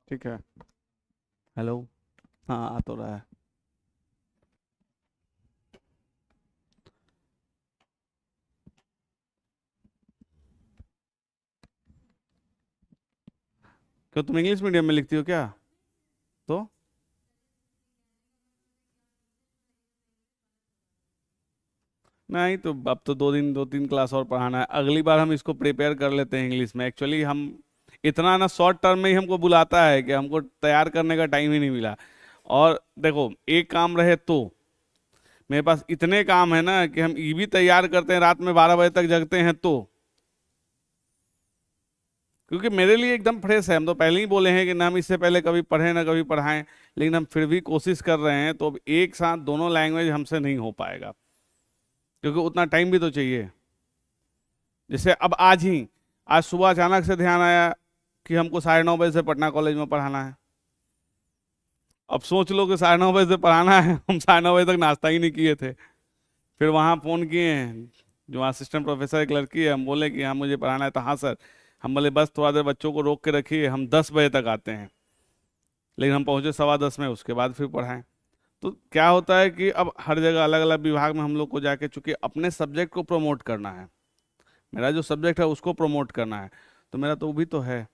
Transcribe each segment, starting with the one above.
ठीक है। हेलो। हाँ, आ तो रहा है। क्यों, तुम इंग्लिश मीडियम में लिखती हो क्या? तो नहीं, तो अब तो 2 3 क्लास और पढ़ाना है। अगली बार हम इसको प्रिपेयर कर लेते हैं इंग्लिश में। एक्चुअली हम इतना ना शॉर्ट टर्म में ही हमको बुलाता है कि हमको तैयार करने का टाइम ही नहीं मिला। और देखो, एक काम रहे तो मेरे पास इतने काम है ना कि हम ये भी तैयार करते हैं, रात में 12 बजे तक जगते हैं तो। क्योंकि मेरे लिए एकदम फ्रेश है। हम तो पहले ही बोले हैं कि ना हम इससे पहले कभी पढ़े ना कभी पढ़ाएं, लेकिन हम फिर भी कोशिश कर रहे हैं। तो अब एक साथ दोनों लैंग्वेज हमसे नहीं हो पाएगा, क्योंकि उतना टाइम भी तो चाहिए। जैसे अब आज सुबह अचानक से ध्यान आया कि हमको 9:30 बजे से पटना कॉलेज में पढ़ाना है। अब सोच लो कि 9:30 बजे से पढ़ाना है, हम 9:30 बजे तक नाश्ता ही नहीं किए थे। फिर वहाँ फ़ोन किए हैं, जो असिस्टेंट प्रोफेसर एक लड़की है, हम बोले कि हाँ मुझे पढ़ाना है। तो हाँ सर। हम बोले बस थोड़ा देर बच्चों को रोक के रखिए, हम 10 बजे तक आते हैं। लेकिन हम पहुँचे 10:15 में, उसके बाद फिर पढ़ाएं। तो क्या होता है कि अब हर जगह अलग अलग विभाग में हम लोग को जाके, चूंकि अपने सब्जेक्ट को प्रमोट करना है, मेरा जो सब्जेक्ट है उसको प्रमोट करना है, तो मेरा तो वो भी तो है,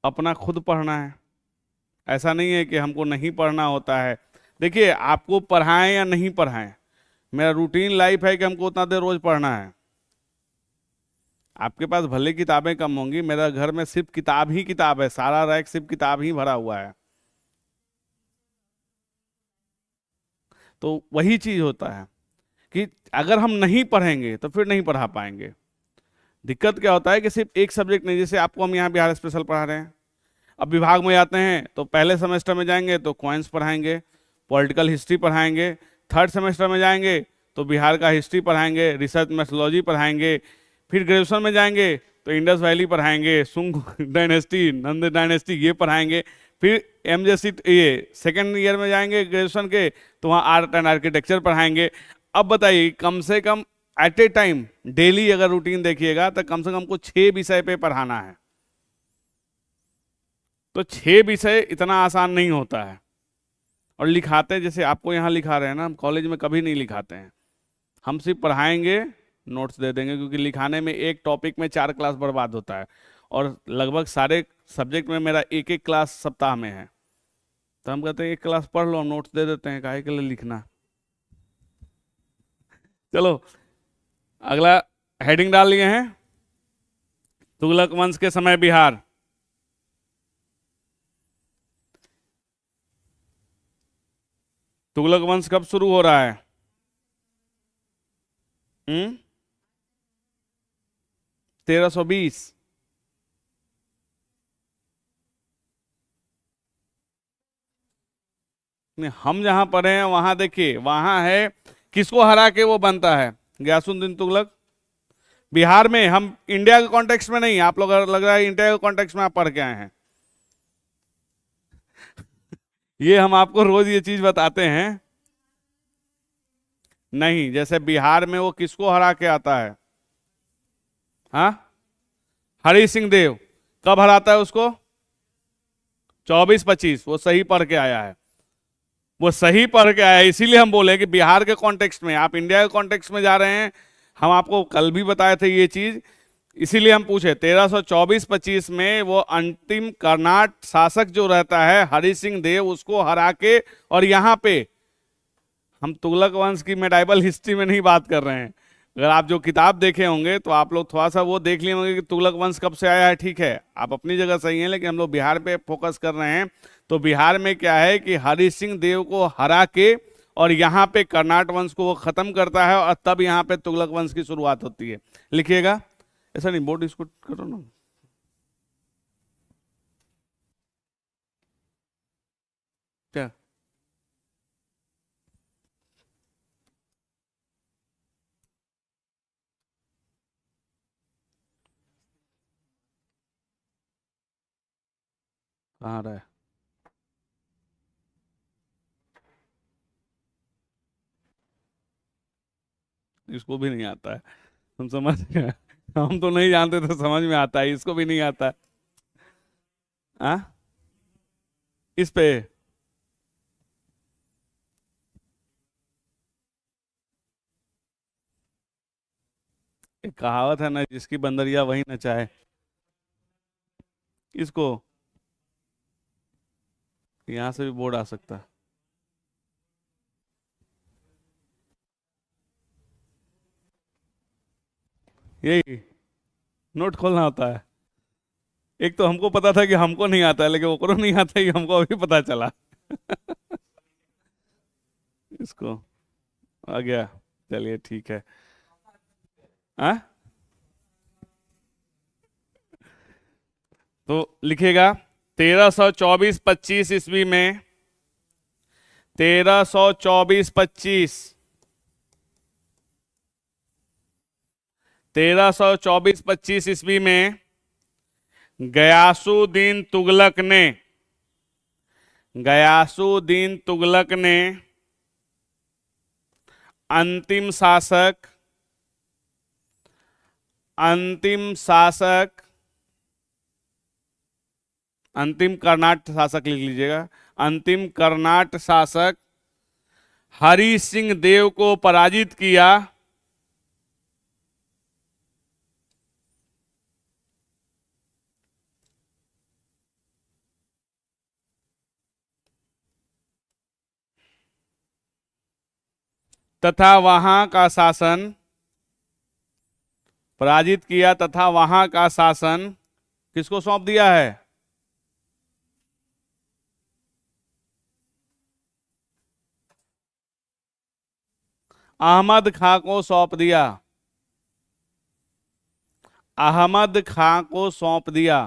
अपना खुद पढ़ना है। ऐसा नहीं है कि हमको नहीं पढ़ना होता है। देखिए, आपको पढ़ाएं या नहीं पढ़ाएं, मेरा रूटीन लाइफ है कि हमको उतना देर रोज पढ़ना है। आपके पास भले किताबें कम होंगी, मेरा घर में सिर्फ किताब ही किताब है, सारा रैक सिर्फ किताब ही भरा हुआ है। तो वही चीज होता है कि अगर हम नहीं पढ़ेंगे तो फिर नहीं पढ़ा पाएंगे। दिक्कत क्या होता है कि सिर्फ एक सब्जेक्ट नहीं, जैसे आपको हम यहाँ बिहार स्पेशल पढ़ा रहे हैं। अब विभाग में जाते हैं तो पहले सेमेस्टर में जाएंगे तो क्वाइंस पढ़ाएंगे, पॉलिटिकल हिस्ट्री पढ़ाएंगे। थर्ड सेमेस्टर में जाएंगे तो बिहार का हिस्ट्री पढ़ाएंगे, रिसर्च मेथोलॉजी पढ़ाएंगे। फिर ग्रेजुएशन में जाएंगे तो इंडस वैली पढ़ाएंगे, सुंग डायनेस्टी, नंद डायनेस्टी, ये पढ़ाएंगे। फिर एमजेसी ये सेकेंड ईयर में जाएंगे ग्रेजुएशन के, तो वहाँ आर्ट एंड आर्किटेक्चर पढ़ाएंगे। अब बताइए, कम से कम एट ए टाइम डेली अगर रूटीन देखिएगा तो कम से कम हमको 6 विषय पे पढ़ाना है। तो 6 विषय इतना आसान नहीं होता है। और लिखाते जैसे आपको यहाँ लिखा रहे हैं ना, हम कॉलेज में कभी नहीं लिखाते हैं। हम सिर्फ पढ़ाएंगे, नोट्स दे देंगे, क्योंकि लिखाने में एक टॉपिक में 4 क्लास बर्बाद होता है। और लगभग सारे सब्जेक्ट में मेरा एक एक क्लास सप्ताह में है। तो हम कहते हैं एक क्लास पढ़ लो, हम नोट्स दे देते हैं, काहे के लिए लिखना। चलो, अगला हेडिंग डाल लिए हैं, तुगलक वंश के समय बिहार। तुगलक वंश कब शुरू हो रहा है? हम्म 1320। नहीं, हम जहां पढ़े हैं वहां देखिए, वहां है किसको हरा के वो बनता है, गयासुद्दीन तुगलक। बिहार में, हम इंडिया के कॉन्टेक्स्ट में नहीं, आप लोग लग रहा है इंडिया के कॉन्टेक्स्ट में आप पढ़ के आए हैं। ये हम आपको रोज ये चीज बताते हैं। नहीं, जैसे बिहार में वो किसको हरा के आता है? हाँ, हरि सिंह देव। कब हराता है उसको? 2425, वो सही पढ़ के आया है। वो सही पढ़ के आया है, इसीलिए हम बोले कि बिहार के कॉन्टेक्स्ट में, आप इंडिया के कॉन्टेक्स्ट में जा रहे हैं। हम आपको कल भी बताए थे ये चीज, इसीलिए हम पूछे 1324-25 में वो अंतिम कर्नाट शासक जो रहता है हरि सिंह देव, उसको हरा के। और यहाँ पे हम तुगलक वंश की मेडाइवल हिस्ट्री में नहीं बात कर रहे हैं। अगर आप जो किताब देखे होंगे तो आप लोग थोड़ा सा वो देख लिए होंगे कि तुगलक वंश कब से आया है। ठीक है, आप अपनी जगह सही हैं, लेकिन हम लोग बिहार पे फोकस कर रहे हैं। तो बिहार में क्या है कि हरि सिंह देव को हरा के और यहाँ पे कर्नाट वंश को वो खत्म करता है, और तब यहाँ पे तुगलक वंश की शुरुआत होती है। लिखिएगा, ऐसा नहीं, बोर्ड इसको करो ना। क्या? कहाँ रहा है? इसको भी नहीं आता है, हम समझ गए। हम तो नहीं जानते तो समझ में आता है, इसको भी नहीं आता। आ? इस पे एक कहावत है ना, जिसकी बंदरिया वही नचाए। इसको यहां से भी बोर्ड आ सकता है। यही नोट खोलना होता है। एक तो हमको पता था कि हमको नहीं आता है, लेकिन ओकरो नहीं आता, ये हमको अभी पता चला। इसको आ गया। चलिए ठीक है। हाँ, तो लिखेगा 1324-25 ईस्वी में, 1324-25, 1324-25 ईस्वी में गयासुद्दीन तुगलक ने, गयासुद्दीन तुगलक ने अंतिम शासक, अंतिम शासक, अंतिम कर्नाट शासक लिख लीजिएगा, अंतिम कर्नाट शासक हरि सिंह देव को पराजित किया, तथा वहां का शासन, पराजित किया तथा वहां का शासन किसको सौंप दिया है? अहमद खां को सौंप दिया, अहमद खां को सौंप दिया।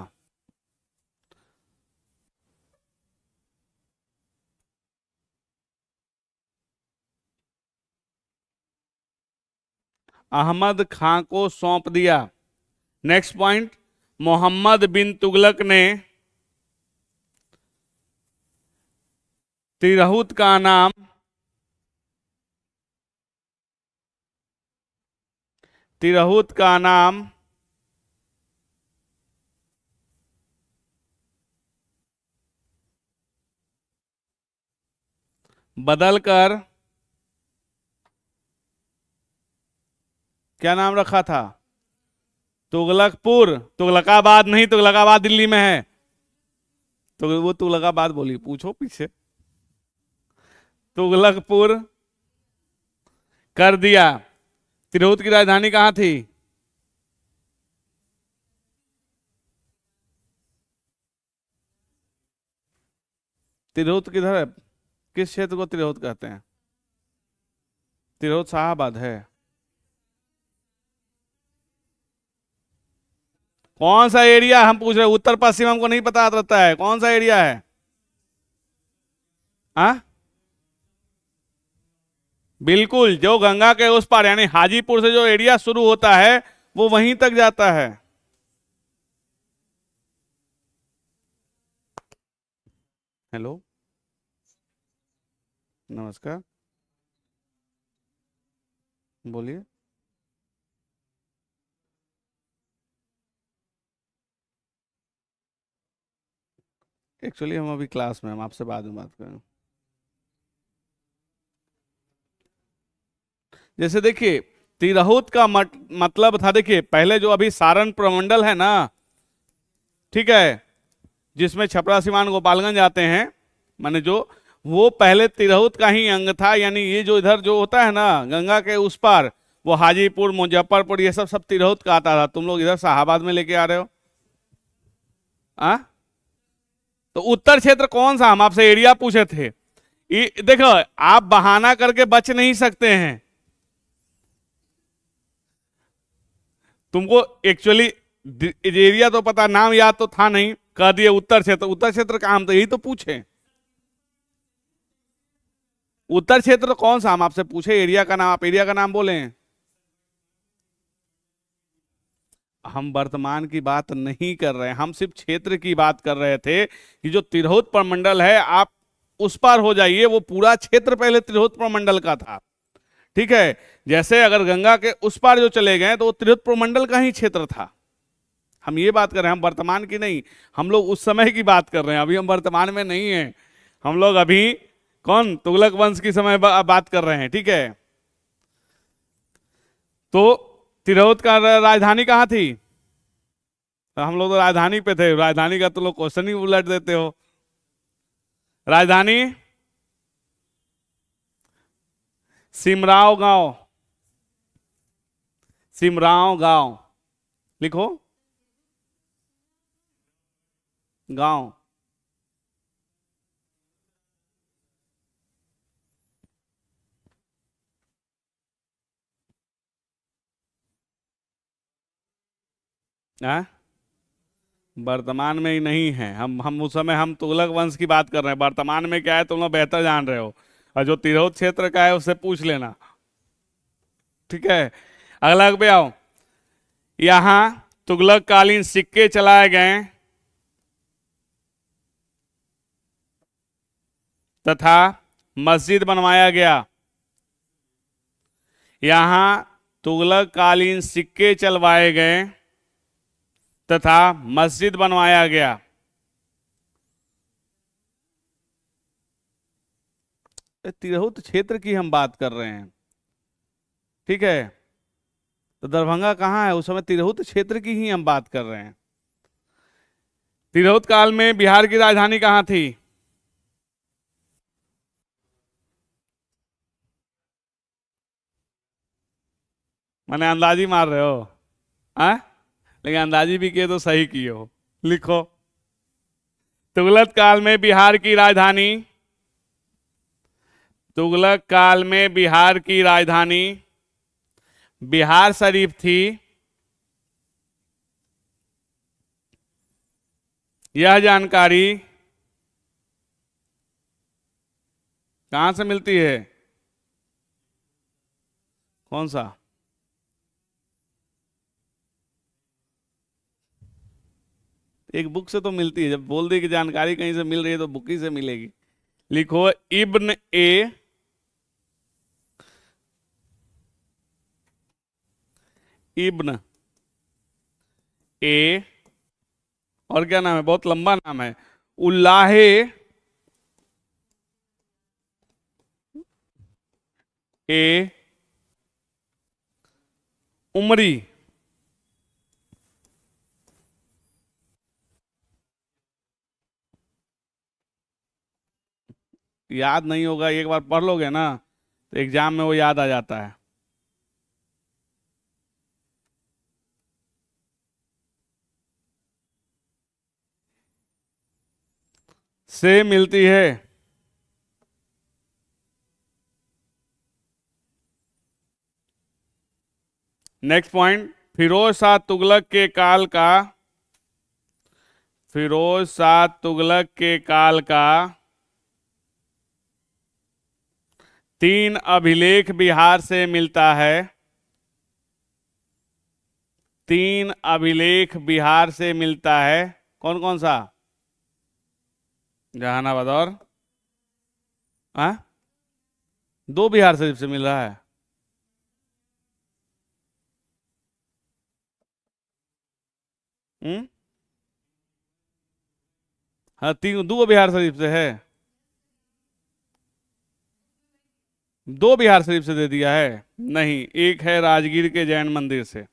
अहमद खां को सौंप दिया। नेक्स्ट पॉइंट, मोहम्मद बिन तुगलक ने तिरहुत का नाम, तिरहुत का नाम बदलकर क्या नाम रखा था? तुगलकपुर। तुगलकाबाद नहीं, तुगलकाबाद दिल्ली में है। तो वो तुगलकाबाद बोली, पूछो पीछे। तुगलकपुर कर दिया। तिरहुत की राजधानी कहां थी? तिरहुत किधर है? किस क्षेत्र को तिरहुत कहते हैं? तिरहुत शाहाबाद है। कौन सा एरिया हम पूछ रहे हैं? उत्तर पश्चिम हमको नहीं पता रहता है, कौन सा एरिया है? हाँ, बिल्कुल, जो गंगा के उस पार, यानी हाजीपुर से जो एरिया शुरू होता है वो वहीं तक जाता है। हेलो, नमस्कार, बोलिए। एक्चुअली हम अभी क्लास में, हम आपसे बाद में बात करें। जैसे देखिए, तिरहुत का मतलब था, देखिए पहले जो अभी सारण प्रमंडल है ना, ठीक है, जिसमें छपरा, सिवान, गोपालगंज आते हैं, माने जो, वो पहले तिरहुत का ही अंग था। यानी ये जो इधर जो होता है ना गंगा के उस पार, वो हाजीपुर, मुजफ्फरपुर, ये सब सब तिरहुत का आता था। तुम लोग इधर शाहाबाद में लेके आ रहे हो। आ? तो उत्तर क्षेत्र कौन सा? हम आपसे एरिया पूछे थे। देखो, आप बहाना करके बच नहीं सकते हैं। तुमको एक्चुअली एरिया तो पता, नाम याद तो था नहीं, कह दिए उत्तर क्षेत्र। उत्तर क्षेत्र का हम तो यही तो पूछे, उत्तर क्षेत्र कौन सा? हम आपसे पूछे एरिया का नाम, आप एरिया का नाम बोले। हम वर्तमान की बात नहीं कर रहे हैं, हम सिर्फ क्षेत्र की बात कर रहे थे कि जो तिरहुत प्रमंडल है, आप उस पार हो जाइए, वो पूरा क्षेत्र पहले तिरहुत प्रमंडल का था। ठीक है। जैसे अगर गंगा के उस पार जो चले गए तो वो तिरहुत प्रमंडल का ही क्षेत्र था। हम ये बात कर रहे हैं, हम वर्तमान की नहीं, हम लोग उस समय की बात कर रहे हैं, अभी हम वर्तमान में नहीं है। हम लोग अभी कौन, तुगलक वंश की समय बात कर रहे हैं, ठीक है। तो तिरहुत का राजधानी कहाँ थी? तो हम लोग तो राजधानी पे थे, राजधानी का तो लोग क्वेश्चन ही उलट देते हो। राजधानी सिमराव गांव, सिमराव गांव लिखो, गांव। वर्तमान में ही नहीं है। हम उस समय हम तुगलक वंश की बात कर रहे हैं, वर्तमान में क्या है तुम लोग बेहतर जान रहे हो, और जो तिरहुत क्षेत्र का है उससे पूछ लेना, ठीक है। अगला पे आओ। यहां तुगलक कालीन सिक्के चलाए गए तथा मस्जिद बनवाया गया। यहां तुगलक कालीन सिक्के चलवाए गए तथा मस्जिद बनवाया गया। तिरहुत क्षेत्र की हम बात कर रहे हैं, ठीक है। तो दरभंगा कहाँ है? उस समय तिरहुत क्षेत्र की ही हम बात कर रहे हैं। तिरहुत काल में बिहार की राजधानी कहाँ थी? मैंने अंदाजी मार रहे हो? आ? लेकिन अंदाजी भी किए तो सही किए हो। लिखो, तुगलक काल में बिहार की राजधानी, तुगलक काल में बिहार की राजधानी बिहार शरीफ थी। यह जानकारी कहां से मिलती है? कौन सा? एक बुक से तो मिलती है, जब बोल दी कि जानकारी कहीं से मिल रही है तो बुक ही से मिलेगी। लिखो, इब्न ए इब्न ए, और क्या नाम है, बहुत लंबा नाम है, उल्लाहे ए उमरी। याद नहीं होगा, एक बार पढ़ लोगे ना तो एग्जाम में वो याद आ जाता है। से मिलती है। नेक्स्ट पॉइंट, फिरोज शाह तुगलक के काल का, फिरोज शाह तुगलक के काल का 3 अभिलेख बिहार से मिलता है। 3 अभिलेख बिहार से मिलता है। कौन कौन सा? जहानाबाद और आ? 2 बिहार शरीफ से मिल रहा है। हम्म, हाँ, 3 2 बिहार शरीफ से है। 2 बिहार शरीफ से दे दिया है? नहीं, एक है राजगीर के जैन मंदिर से,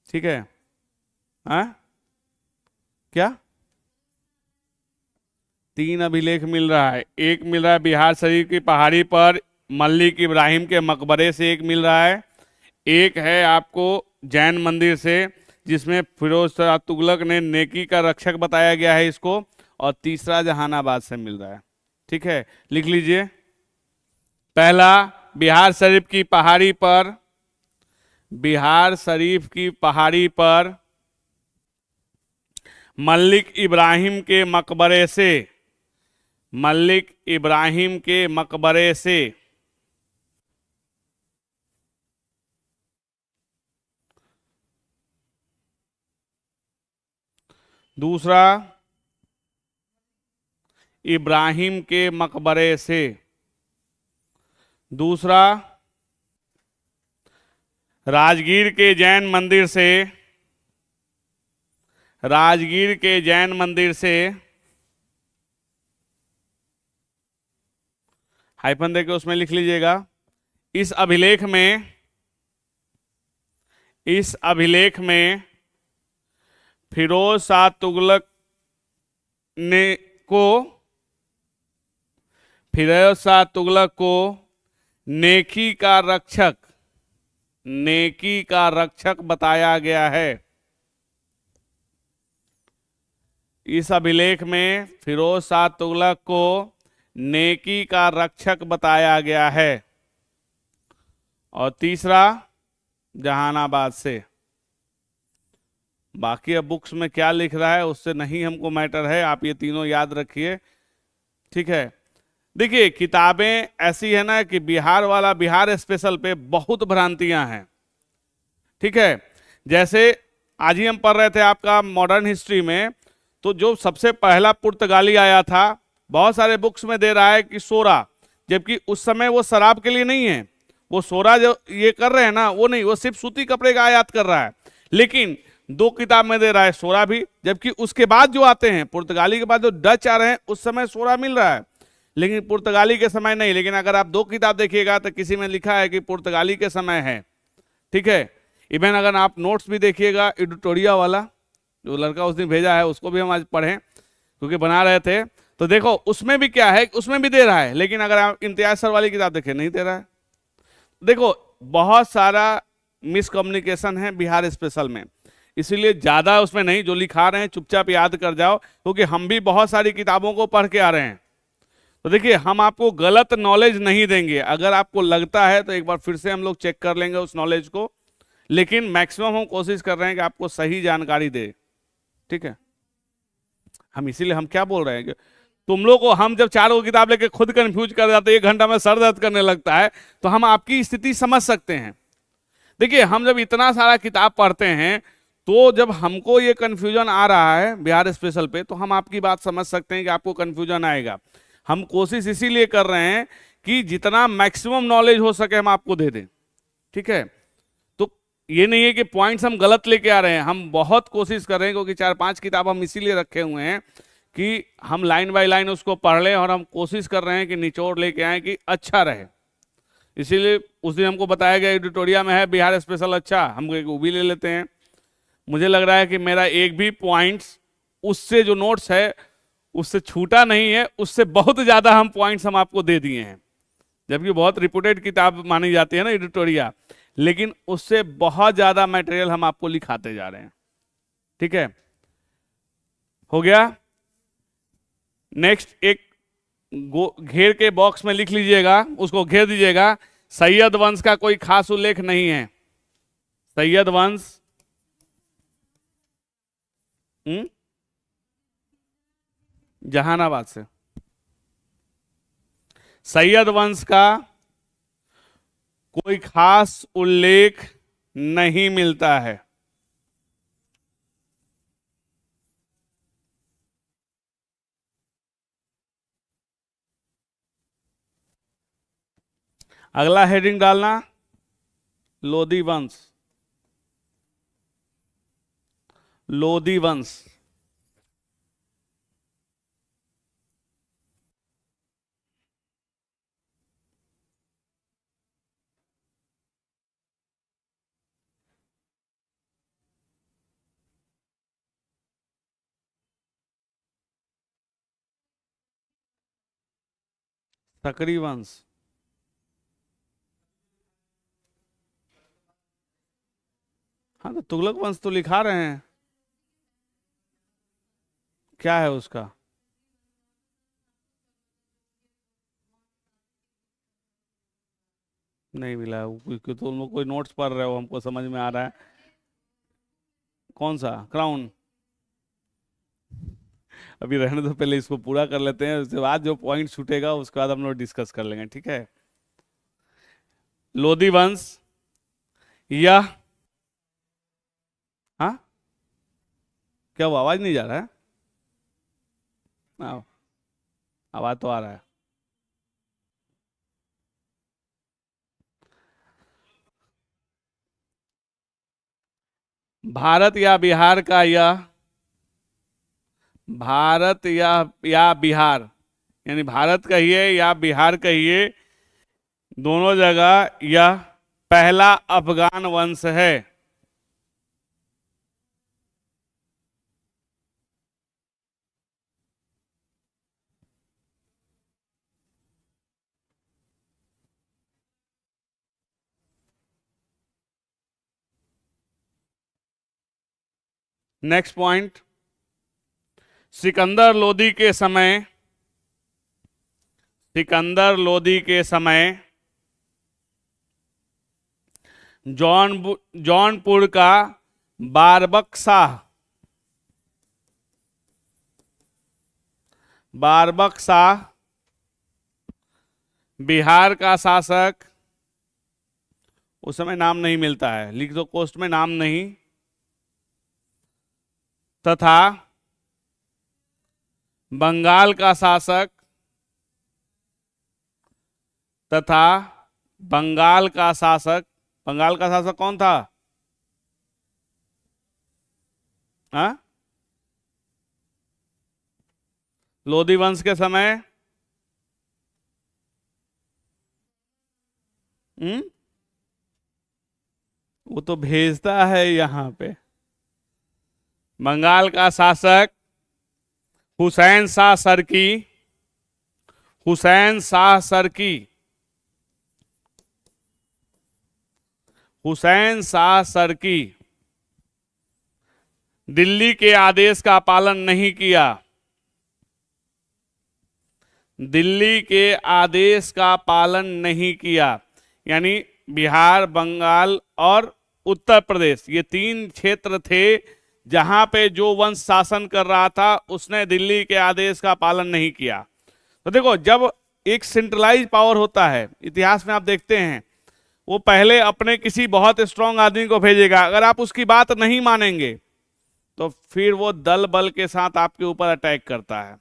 ठीक है। हाँ, क्या? 3 अभिलेख मिल रहा है। एक मिल रहा है बिहार शरीफ की पहाड़ी पर मल्लिक इब्राहिम के मकबरे से, एक मिल रहा है। एक है आपको जैन मंदिर से, जिसमें फिरोज शाह तुगलक ने नेकी का रक्षक बताया गया है इसको। और तीसरा जहानाबाद से मिल रहा है, ठीक है। लिख लीजिए। पहला, बिहार शरीफ की पहाड़ी पर, बिहार शरीफ की पहाड़ी पर मल्लिक इब्राहिम के मकबरे से, मल्लिक इब्राहिम के मकबरे से। दूसरा, इब्राहिम के मकबरे से। दूसरा, राजगीर के जैन मंदिर से, राजगीर के जैन मंदिर से, हाइफन देके उसमें लिख लीजिएगा, इस अभिलेख में, इस अभिलेख में फिरोज शाह तुगलक ने को, फिरोज शाह तुगलक को नेकी का रक्षक, नेकी का रक्षक बताया गया है। इस अभिलेख में फिरोज शाह तुगलक को नेकी का रक्षक बताया गया है। और तीसरा जहानाबाद से। बाकी अब बुक्स में क्या लिख रहा है उससे नहीं हमको मैटर है, आप ये तीनों याद रखिए, ठीक है। देखिए किताबें ऐसी है ना कि बिहार वाला, बिहार स्पेशल पे बहुत भ्रांतियां हैं, ठीक है। जैसे आज ही हम पढ़ रहे थे आपका मॉडर्न हिस्ट्री में, तो जो सबसे पहला पुर्तगाली आया था, बहुत सारे बुक्स में दे रहा है कि सोरा, जबकि उस समय वो शराब के लिए नहीं है, वो सोरा जो ये कर रहे हैं ना वो नहीं, वो सिर्फ सूती कपड़े का आयात कर रहा है। लेकिन दो किताब में दे रहा है सोरा भी, जबकि उसके बाद जो आते हैं पुर्तगाली के बाद जो डच आ रहे हैं उस समय सोरा मिल रहा है, लेकिन पुर्तगाली के समय नहीं। लेकिन अगर आप दो किताब देखिएगा तो किसी में लिखा है कि पुर्तगाली के समय है, ठीक है। इवन अगर आप नोट्स भी देखिएगा, एडिटोरिया वाला जो लड़का उसने भेजा है उसको भी हम आज पढ़ें क्योंकि बना रहे थे, तो देखो उसमें भी क्या है, उसमें भी दे रहा है, लेकिन अगर आप इम्तियाज सर वाली किताब देखें नहीं दे रहा है। देखो बहुत सारा मिसकम्युनिकेशन है बिहार स्पेशल में, इसीलिए ज्यादा उसमें नहीं, जो लिखा रहे हैं चुपचाप याद कर जाओ, क्योंकि हम भी बहुत सारी किताबों को पढ़ के आ रहे हैं। तो देखिए हम आपको गलत नॉलेज नहीं देंगे, अगर आपको लगता है तो एक बार फिर से हम लोग चेक कर लेंगे उस नॉलेज को, लेकिन मैक्सिमम हम कोशिश कर रहे हैं कि आपको सही जानकारी दे, ठीक है। हम इसीलिए हम क्या बोल रहे हैं कि तुम लोग को, हम जब चारों किताब लेके खुद कंफ्यूज कर जाते हैं, 1 घंटा में सर दर्द करने लगता है, तो हम आपकी स्थिति समझ सकते हैं। देखिए हम जब इतना सारा किताब पढ़ते हैं तो जब हमको ये कंफ्यूजन आ रहा है बिहार स्पेशल पे, तो हम आपकी बात समझ सकते हैं कि आपको कंफ्यूजन आएगा। हम कोशिश इसीलिए कर रहे हैं कि जितना मैक्सिमम नॉलेज हो सके हम आपको दे दें, ठीक है। तो ये नहीं है कि पॉइंट्स हम गलत लेके आ रहे हैं, हम बहुत कोशिश कर रहे हैं, क्योंकि 4-5 किताब हम इसीलिए रखे हुए हैं कि हम लाइन बाय लाइन उसको पढ़ लें, और हम कोशिश कर रहे हैं कि निचोड़ लेके आए कि अच्छा रहे। इसीलिए उस दिन हमको बताया गया एडिटोरिया में है बिहार स्पेशल, अच्छा हम वो भी ले लेते हैं। मुझे लग रहा है कि मेरा एक भी पॉइंट्स उससे जो नोट्स है उससे छूटा नहीं है, उससे बहुत ज्यादा हम पॉइंट्स हम आपको दे दिए हैं, जबकि बहुत रिपोर्टेड किताब मानी जाती है ना एडिटोरिया, लेकिन उससे बहुत ज्यादा मटेरियल हम आपको लिखाते जा रहे हैं, ठीक है। हो गया। नेक्स्ट एक घेर के बॉक्स में लिख लीजिएगा, उसको घेर दीजिएगा, सैयद वंश का कोई खास उल्लेख नहीं है। सैयद वंश जहानाबाद से, सैयद वंश का कोई खास उल्लेख नहीं मिलता है। अगला हेडिंग डालना लोधी वंश, लोधी वंश। सकरी वंश, हाँ तो तुगलक वंश तो लिखा रहे हैं, क्या है उसका? नहीं मिला, क्योंकि तुम लोग कोई नोट्स पढ़ रहे हो, हमको समझ में आ रहा है। कौन सा क्राउन? अभी रहने दो, पहले इसको पूरा कर लेते हैं, उसके बाद जो पॉइंट छूटेगा उसके बाद हम लोग डिस्कस कर लेंगे, ठीक है। लोधी वंश यह, हाँ क्या वो आवाज नहीं जा रहा है? आवाज तो आ रहा है। भारत या बिहार का यह, भारत या बिहार, यानी भारत कहिए या बिहार कहिए, दोनों जगह यह पहला अफगान वंश है। नेक्स्ट पॉइंट, सिकंदर लोदी के समय, सिकंदर लोदी के समय जौनपुर का बारबक्सा, बारबक्सा बिहार का शासक, उस समय नाम नहीं मिलता है, लिख दो कोस्ट में नाम नहीं, तथा बंगाल का शासक, तथा बंगाल का शासक, बंगाल का शासक कौन था? हाँ, लोधी वंश के समय, वो तो भेजता है यहां पे। बंगाल का शासक हुसैन शाह सरकी, हुसैन शाह सरकी, हुसैन शाह सरकी दिल्ली के आदेश का पालन नहीं किया, दिल्ली के आदेश का पालन नहीं किया, यानी बिहार, बंगाल और उत्तर प्रदेश, ये तीन क्षेत्र थे जहां पे जो वंश शासन कर रहा था उसने दिल्ली के आदेश का पालन नहीं किया। तो देखो, जब एक सेंट्रलाइज पावर होता है, इतिहास में आप देखते हैं, वो पहले अपने किसी बहुत स्ट्रांग आदमी को भेजेगा, अगर आप उसकी बात नहीं मानेंगे तो फिर वो दल बल के साथ आपके ऊपर अटैक करता है।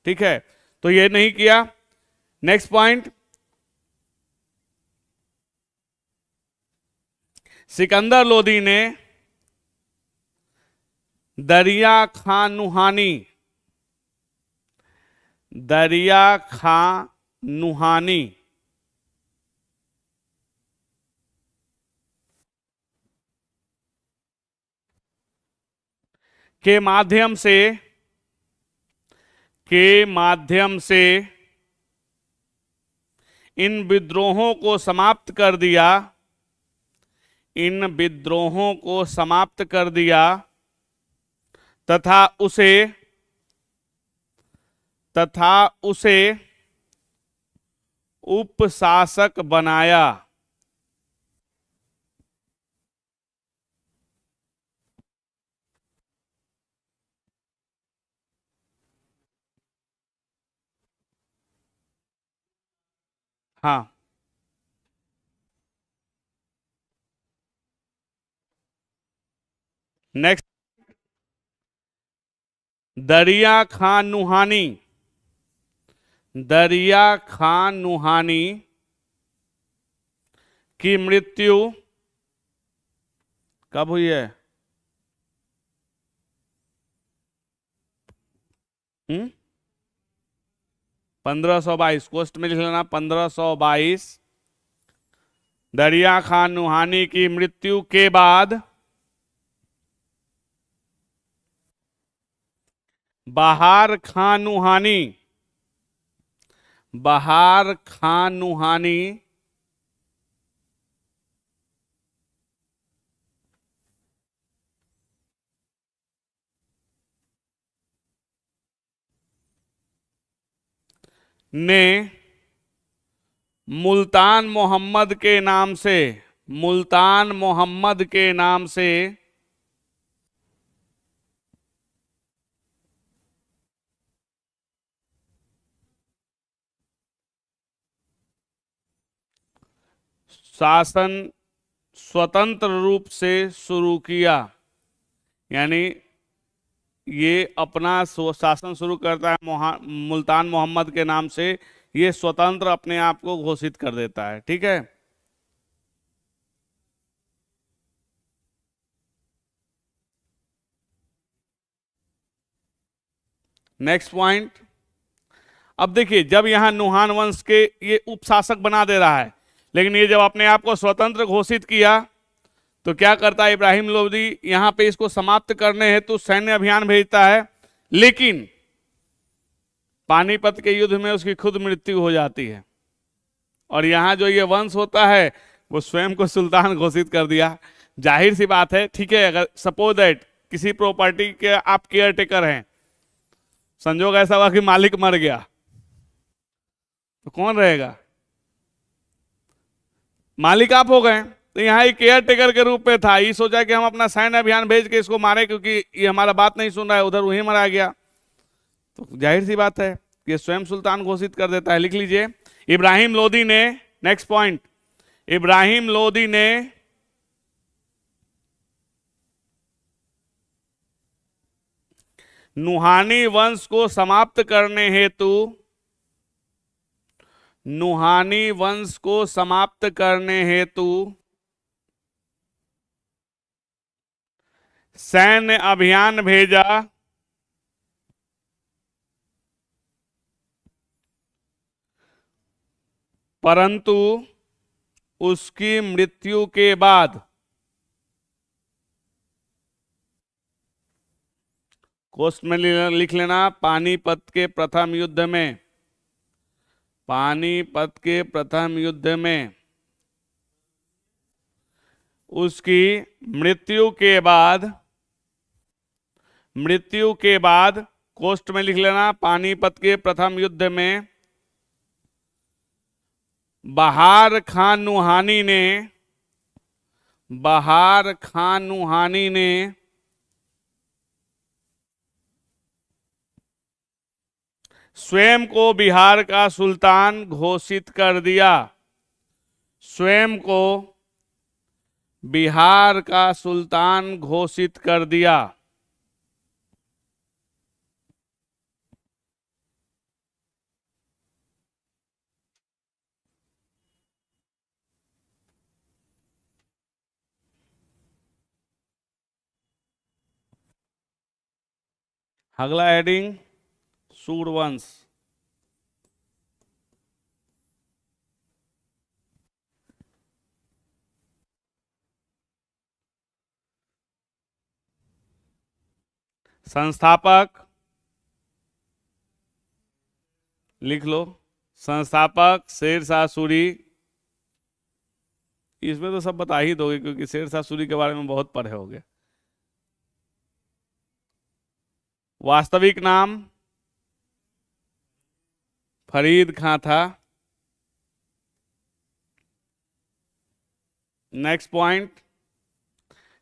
ठीक है, तो ये नहीं किया। नेक्स्ट पॉइंट, सिकंदर लोदी ने दरिया खां नुहानी, दरिया खां नुहानी के माध्यम से, के माध्यम से इन विद्रोहों को समाप्त कर दिया, इन विद्रोहों को समाप्त कर दिया, तथा उसे, तथा उसे उपशासक बनाया। हाँ, नेक्स्ट, दरिया खां नुहानी, दरिया खां नुहानी की मृत्यु कब हुई है? 1522, कोष्ट में लिख लेना 1522। दरिया खां नुहानी की मृत्यु के बाद बहार खां नुहानी, बहार खां नुहानी ने मुल्तान मोहम्मद के नाम से, मुल्तान मोहम्मद के नाम से शासन स्वतंत्र रूप से शुरू किया, यानी ये अपना शासन शुरू करता है मुल्तान मोहम्मद के नाम से, ये स्वतंत्र अपने आप को घोषित कर देता है। ठीक है, नेक्स्ट पॉइंट। अब देखिए, जब यहां नुहान वंश के ये उपशासक बना दे रहा है, लेकिन ये जब अपने आप को स्वतंत्र घोषित किया तो क्या करता है इब्राहिम लोदी, यहां पे इसको समाप्त करने हेतु सैन्य अभियान भेजता है, लेकिन पानीपत के युद्ध में उसकी खुद मृत्यु हो जाती है। और यहां जो ये वंश होता है वो स्वयं को सुल्तान घोषित कर दिया। जाहिर सी बात है, ठीक है, अगर सपोज दैट किसी प्रॉपर्टी के आप केयर टेकर हैं, संजोग ऐसा हुआ कि मालिक मर गया, तो कौन रहेगा? मालिक आप हो गए। तो यहाँ एक केयर टेकर के रूप में था, ये सोचा कि हम अपना सैन्य अभियान भेज के इसको मारे, क्योंकि ये हमारा बात नहीं सुन रहा है, उधर वहीं मरा गया। तो जाहिर सी बात है कि स्वयं सुल्तान घोषित कर देता है। लिख लीजिए, इब्राहिम लोदी ने, नेक्स्ट पॉइंट, इब्राहिम लोदी ने नुहानी वंश को समाप्त करने हेतु, नुहानी वंश को समाप्त करने हेतु सैन्य अभियान भेजा, परंतु उसकी मृत्यु के बाद कोष्ठ में लिख लेना, पानीपत के प्रथम युद्ध में, पानीपत के प्रथम युद्ध में उसकी मृत्यु के बाद, मृत्यु के बाद कोष्ठ में लिख लेना, पानीपत के प्रथम युद्ध में बहार खान नुहानी ने, बहार खान नुहानी ने स्वयं को बिहार का सुल्तान घोषित कर दिया, स्वयं को बिहार का सुल्तान घोषित कर दिया। अगला हेडिंग, सूरवंश। संस्थापक लिख लो, संस्थापक शेरशाह सूरी। इसमें तो सब बता ही दोगे क्योंकि शेरशाह सूरी के बारे में बहुत पढ़े होगे। वास्तविक नाम फरीद खां था। नेक्स्ट पॉइंट,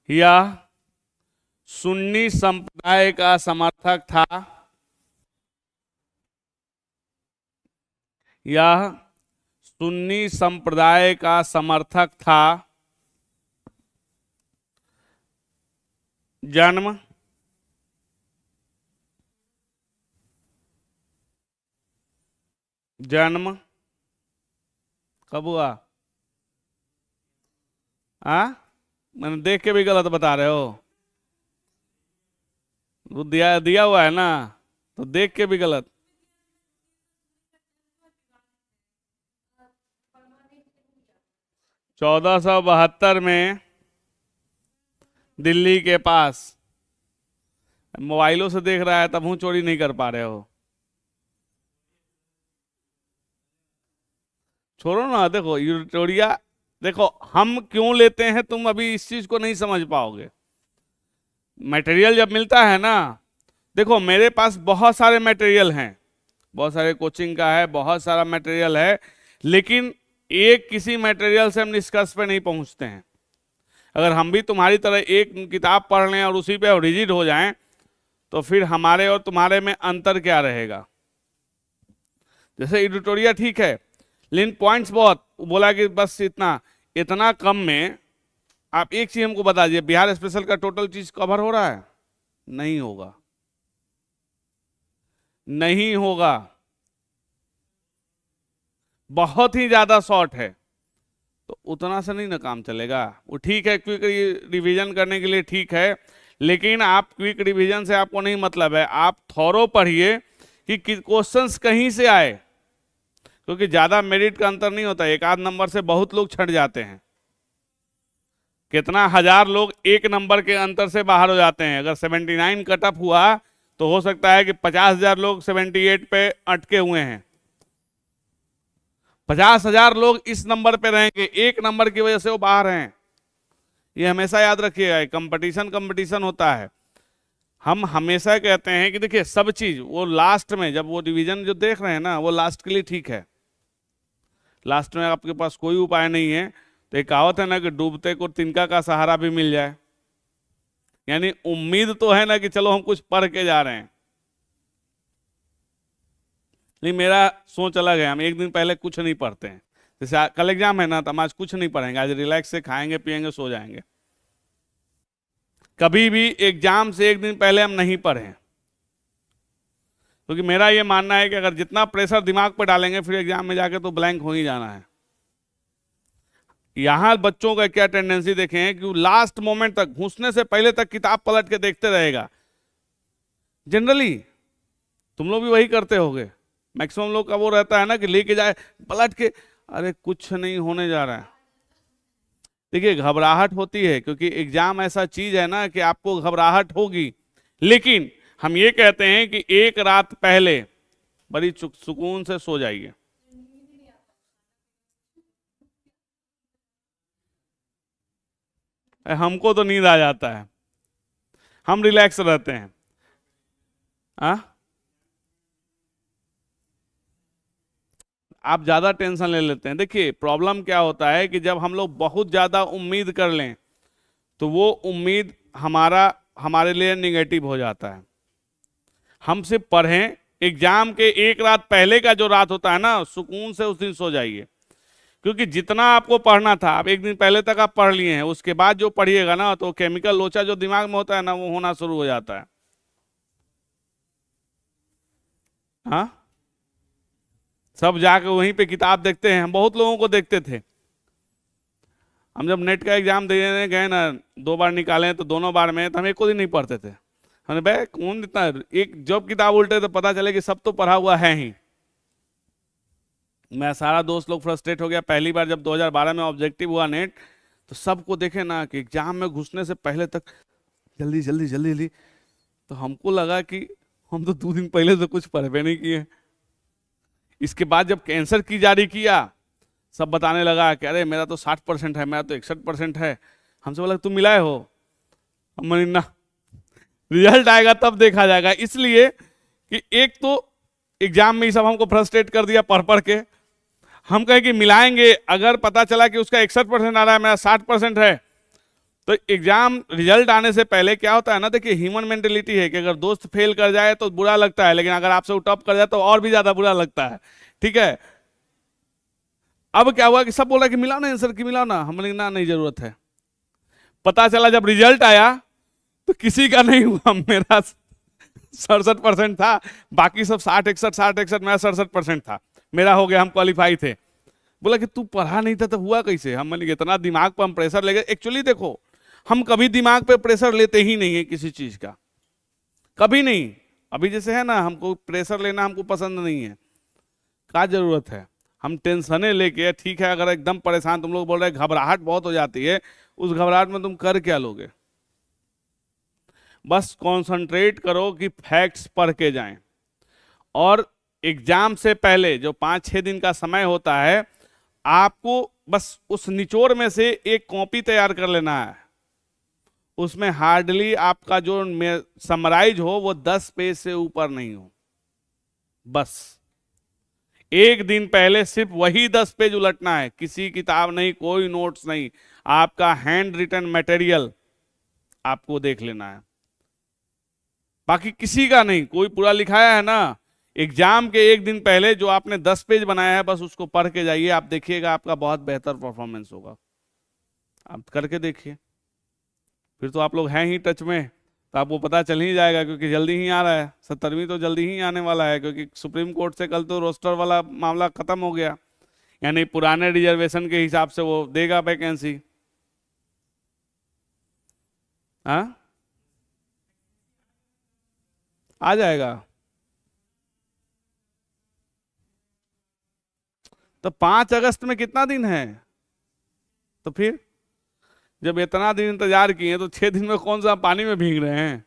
यह सुन्नी संप्रदाय का समर्थक था, यह सुन्नी संप्रदाय का समर्थक था। जन्म जन्म कब हुआ? मैंने देख के भी गलत बता रहे हो, वो दिया हुआ है ना, तो देख के भी गलत। चौदह 1472 में दिल्ली के पास। मोबाइलों से देख रहा है तब हूं चोरी नहीं कर पा रहे हो। छोड़ो ना, देखो यूटोरिया, देखो हम क्यों लेते हैं तुम अभी इस चीज को नहीं समझ पाओगे। मटेरियल जब मिलता है ना, देखो मेरे पास बहुत सारे मटेरियल हैं, बहुत सारे कोचिंग का है, बहुत सारा मटेरियल है, लेकिन एक किसी मटेरियल से हम निष्कर्ष पे नहीं पहुंचते हैं। अगर हम भी तुम्हारी तरह एक किताब पढ़ लें और उसी पे रिजिड हो जाएं तो फिर हमारे और तुम्हारे में अंतर क्या रहेगा। जैसे एडिटोरिया ठीक है, लेकिन पॉइंट्स बहुत, बोला कि बस इतना कम में आप एक चीज हमको बता दीजिए, बिहार स्पेशल का टोटल चीज कवर हो रहा है? नहीं होगा, नहीं होगा, बहुत ही ज्यादा शॉर्ट है, तो उतना से नहीं ना काम चलेगा। वो ठीक है, क्विक रिवीजन करने के लिए ठीक है, लेकिन आप क्विक रिवीजन से आपको नहीं मतलब है, आप थॉरो पढ़िए कि क्वेश्चंस कहीं से आए, क्योंकि ज्यादा मेरिट का अंतर नहीं होता, एक आध नंबर से बहुत लोग छट जाते हैं। कितना हजार लोग एक नंबर के अंतर से बाहर हो जाते हैं। अगर 79 कट ऑफ हुआ तो हो सकता है कि 50,000 लोग 78 पे अटके हुए हैं। 50,000 लोग इस नंबर पे रहेंगे, एक नंबर की वजह से वो बाहर हैं। ये हमेशा याद रखिएगा, कंपटीशन कंपटीशन होता है। हम हमेशा कहते हैं कि देखिए सब चीज वो लास्ट में, जब वो डिवीजन जो देख रहे हैं ना, वो लास्ट के लिए ठीक है। लास्ट में आपके पास कोई उपाय नहीं है तो एक कहावत है ना कि डूबते को तिनका का सहारा भी मिल जाए। यानी उम्मीद तो है ना कि चलो हम कुछ पढ़ के जा रहे हैं, लेकिन मेरा सोच अलग है। हम एक दिन पहले कुछ नहीं पढ़ते हैं। जैसे कल एग्जाम है ना, तो हम आज कुछ नहीं पढ़ेंगे, आज रिलैक्स से खाएंगे पिएंगे सो जाएंगे। कभी भी एग्जाम से एक दिन पहले हम नहीं पढ़ें, क्योंकि मेरा ये मानना है कि अगर जितना प्रेशर दिमाग पर डालेंगे फिर एग्जाम में जाके तो ब्लैंक हो ही जाना है। यहां बच्चों का क्या टेंडेंसी देखें कि लास्ट मोमेंट तक, घुसने से पहले तक किताब पलट के देखते रहेगा। जनरली तुम लोग भी वही करते होगे, मैक्सिमम लोग का वो रहता है ना कि लेके जाए पलट के, अरे कुछ नहीं होने जा रहा है। देखिए घबराहट होती है, क्योंकि एग्जाम ऐसा चीज है ना कि आपको घबराहट होगी, लेकिन हम ये कहते हैं कि एक रात पहले बड़ी सुकून से सो जाइए। हमको तो नींद आ जाता है, हम रिलैक्स रहते हैं। आप ज्यादा टेंशन ले लेते हैं। देखिए प्रॉब्लम क्या होता है कि जब हम लोग बहुत ज्यादा उम्मीद कर लें तो वो उम्मीद हमारे लिए नेगेटिव हो जाता है। हम सिर्फ पढ़ें, एग्जाम के एक रात पहले का जो रात होता है ना, सुकून से उस दिन सो जाइए। क्योंकि जितना आपको पढ़ना था आप एक दिन पहले तक आप पढ़ लिए हैं, उसके बाद जो पढ़िएगा ना तो केमिकल लोचा जो दिमाग में होता है ना, वो होना शुरू हो जाता है। हाँ, सब जाके वहीं पे किताब देखते हैं। हम बहुत लोगों को देखते थे, हम जब नेट का एग्जाम देने गए ना, 2 बार निकाले तो दोनों बार में तो हम एक को दिन नहीं पढ़ते थे। हमने भाई कौन इतना, एक जब किताब उल्टे तो पता चले कि सब तो पढ़ा हुआ है ही। मैं सारा दोस्त लोग फ्रस्ट्रेट हो गया। पहली बार जब 2012 में ऑब्जेक्टिव हुआ नेट, तो सबको देखे ना कि एग्जाम में घुसने से पहले तक जल्दी जल्दी जल्दी जल्दी, तो हमको लगा कि हम तो 2 दिन पहले तो कुछ पढ़े नहीं किए। इसके बाद जब कैंसर की जारी किया, सब बताने लगा कि अरे मेरा तो 60% है, मेरा तो 61% है। हमसे बोला तुम मिलाए हो? हम ना, रिजल्ट आएगा तब देखा जाएगा। इसलिए कि एक तो एग्जाम में ही सब हमको फ्रस्ट्रेट कर दिया पढ़ पढ़ के। हम कहें कि मिलाएंगे, अगर पता चला कि उसका 61% आ रहा है, मेरा 60% है, तो एग्जाम रिजल्ट आने से पहले क्या होता है ना, देखिए ह्यूमन मेंटेलिटी है कि अगर दोस्त फेल कर जाए तो बुरा लगता है, लेकिन अगर आपसे वो टॉप कर जाए तो और भी ज्यादा बुरा लगता है। ठीक है, अब क्या हुआ कि सब बोला कि मिलाओ ना आंसर की, मिलाओ ना। हमने ना नहीं जरूरत है। पता चला जब रिजल्ट आया तो किसी का नहीं हुआ। मेरा 67% था, बाकी सब 60 61 60 61, मेरा 67% था। मेरा हो गया, हम क्वालिफाई थे। बोला कि तू पढ़ा नहीं था तो हुआ कैसे? हम मैंने इतना दिमाग पर हम प्रेशर ले गए। एक्चुअली देखो, हम कभी दिमाग पे प्रेशर लेते ही नहीं है किसी चीज का, कभी नहीं। अभी जैसे है ना, हमको प्रेशर लेना हमको पसंद नहीं है, क्या जरूरत है? हम टेंशने लेके, ठीक है, अगर एकदम परेशान, तुम लोग बोल रहे घबराहट बहुत हो जाती है, उस घबराहट में तुम कर क्या लोगे? बस कंसंट्रेट करो कि फैक्ट्स पढ़ के जाएं। और एग्जाम से पहले जो 5-6 दिन का समय होता है, आपको बस उस निचोड़ में से एक कॉपी तैयार कर लेना है। उसमें हार्डली आपका जो समराइज हो वो 10 पेज से ऊपर नहीं हो। बस एक दिन पहले सिर्फ वही 10 पेज उलटना है, किसी किताब नहीं, कोई नोट्स नहीं, आपका हैंड रिटन मटेरियल आपको देख लेना है, बाकी किसी का नहीं। कोई पूरा लिखाया है ना, एग्जाम के एक दिन पहले जो आपने 10 पेज बनाया है, बस उसको पढ़ के जाइए। आप देखिएगा आपका बहुत बेहतर परफॉर्मेंस होगा। आप करके देखिए, फिर तो आप लोग हैं ही टच में, तो आपको पता चल ही जाएगा, क्योंकि जल्दी ही आ रहा है। 17वीं तो जल्दी ही आने वाला है, क्योंकि सुप्रीम कोर्ट से कल तो रोस्टर वाला मामला खत्म हो गया, यानी पुराने रिजर्वेशन के हिसाब से वो देगा वैकेंसी। हाँ, आ जाएगा। तो 5 अगस्त में कितना दिन है? तो फिर जब इतना दिन इंतजार किए तो 6 दिन में कौन सा पानी में भीग रहे हैं?